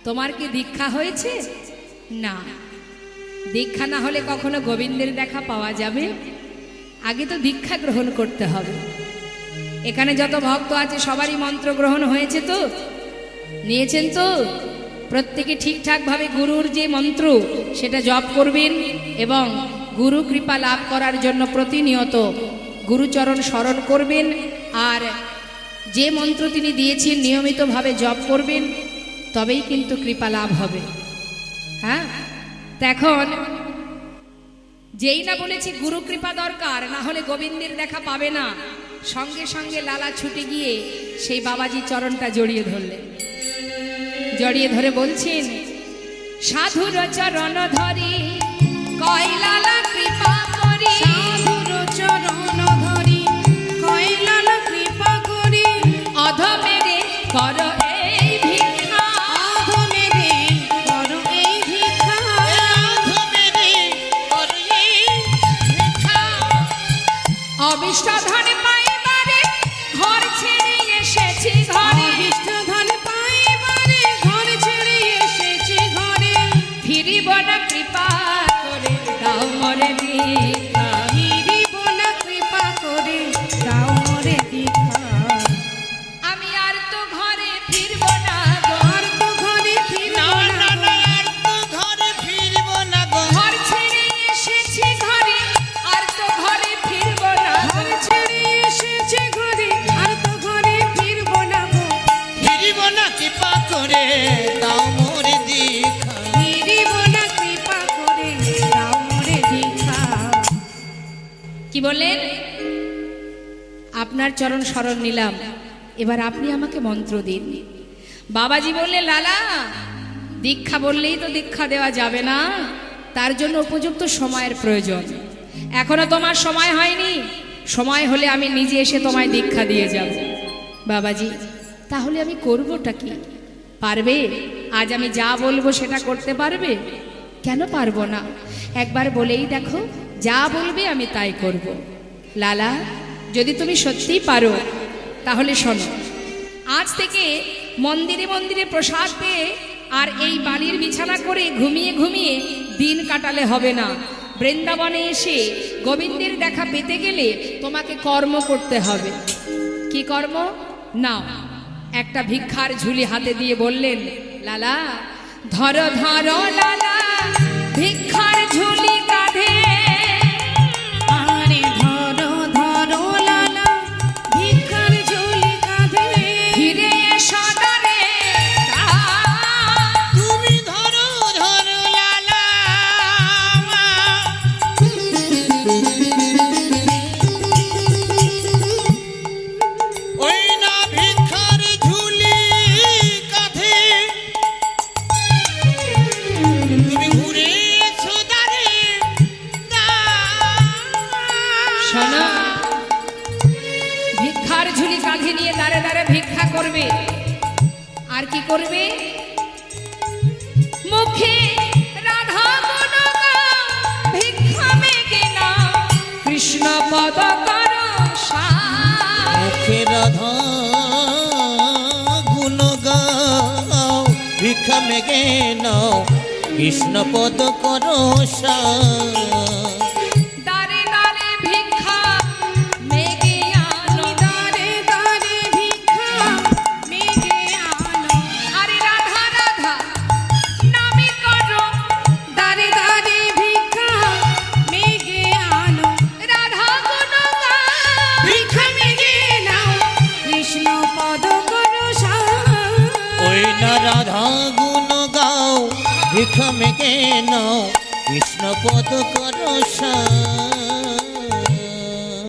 তোমার কি দীক্ষা হয়েছে? না, দীক্ষা না হলে কখনো গোবিন্দের দেখা পাওয়া যাবে? আগে তো দীক্ষা গ্রহণ করতে হবে। এখানে যত ভক্ত আছে সবারই মন্ত্র গ্রহণ হয়েছে তো? নিয়েছেন তো? প্রত্যেকে ঠিকঠাকভাবে গুরুর যে মন্ত্র সেটা জপ করবেন এবং গুরু কৃপা লাভ করার জন্য প্রতিনিয়ত গুরুচরণ স্মরণ করবেন। আর যে মন্ত্র তিনি দিয়েছেন নিয়মিতভাবে জপ করবেন, তবেই কিন্তু কৃপা লাভ হবে। হ্যাঁ, তো এখন যেই না বলেছি গুরু কৃপা দরকার, না হলে গোবিন্দের দেখা পাবে না, সঙ্গে সঙ্গে লালা ছুটে গিয়ে সেই বাবাজি চরণটা জড়িয়ে ধরলেন। জড়িয়ে ধরে বলছেন, সাধুর চরণ ধরি কয় লালা কৃপা করি, সাধুর চরণ ধরি কয় লালা কৃপা করি, অধমেরে কর এই ভিক্ষা, অধমেরে করো এই ভিক্ষা, অবিষ্ট ধন পাইবারে ঘর ছেড়ে এসেছি ঘরে, অভিষ্ট ধন পাইবারে ঘর ছেড়ে এসেছি ঘরে, ফিরিব না কৃপা করে দাও মরে ভিক্ষা। ফিরিব না কৃপা করে দাও মোরে দীক্ষা, আমি আর তো ঘরে ফিরব না গো, আর তো ঘরে ফিরব না গো, ঘর ছেড়ে এসেছি ঘরে আর তো ঘরে ফিরব না গো। ঘর ছেড়ে এসেছি ঘরে আর তো ঘরে ফিরব না গো, ফিরিব না কৃপা করে দাও মোরে দীক্ষা। ফিরিব না কৃপা করে দাও মোরে দীক্ষা। কি বললেন? আপনার চরণ স্মরণ নিলাম, এবার আপনি আমাকে মন্ত্র দিন। বাবাজি বললেন, লালা, দীক্ষা বললেই তো দীক্ষা দেওয়া যাবে না, তার জন্য উপযুক্ত সময়ের প্রয়োজন। এখনো তোমার সময় হয়নি, সময় হলে আমি নিজে এসে তোমায় দীক্ষা দিয়ে যাব। বাবাজি, তাহলে আমি করবোটা কি? পারবে? আজ আমি যা বলবো সেটা করতে পারবে? কেন পারবো না? একবার বলেই দেখো, যা বলবে আমি তাই করব। লালা, যদি তুমি সত্যিই পারো তাহলে শোনো, আজ থেকে মন্দিরে মন্দিরে প্রসাদ পেয়ে আর এই বালির বিছানা করে ঘুমিয়ে ঘুমিয়ে দিন কাটালে হবে না। বৃন্দাবনে এসে গোবিন্দের দেখা পেতে গেলে তোমাকে কর্ম করতে হবে। কি কর্ম? নাও, একটা ভিক্ষার ঝুলি হাতে দিয়ে বললেন, লালা, ধরো ধরো লালা ভিক্ষার ঝুলি কাঁধে, আরে ধরো ধরো লালা ভিক্ষার ঝুলি কাঁধে, ফিরে এসো দ্বারে তুমি ধরো ধরো লালা, ওই না ভিক্ষার ঝুলি কাঁধে, তুমি ঘুরে এসো দ্বারে শোনো, ভিক্ষার ঝুলি কাঁধে নিয়ে দাঁড়ে দাঁড়ে ভিক্ষা করবে। আর কি করবে? মুখে রাধা গুণ গাও, ভিক্ষা মেগে নাও, কৃষ্ণ পদ কর সার। মুখে রাধা গুণ গাও, ভিক্ষা মেগে নাও, কৃষ্ণ পদ করো দাঁড়ে দাঁড়ে ভিক্ষা মেগে আনো, দাঁড়ে দাঁড়ে ভিক্ষা মেগে আনো, আরে রাধা রাধা নামে করো, দাঁড়ে দাঁড়ে ভিক্ষা মেগে আনো, রাধা গুণ গাও, ভিক্ষা মেগে নাও, কৃষ্ণ পদ করো সার। ওই না রাধা গুণ গাও, ভিক্ষা মেগে নাও, কৃষ্ণ পদ করো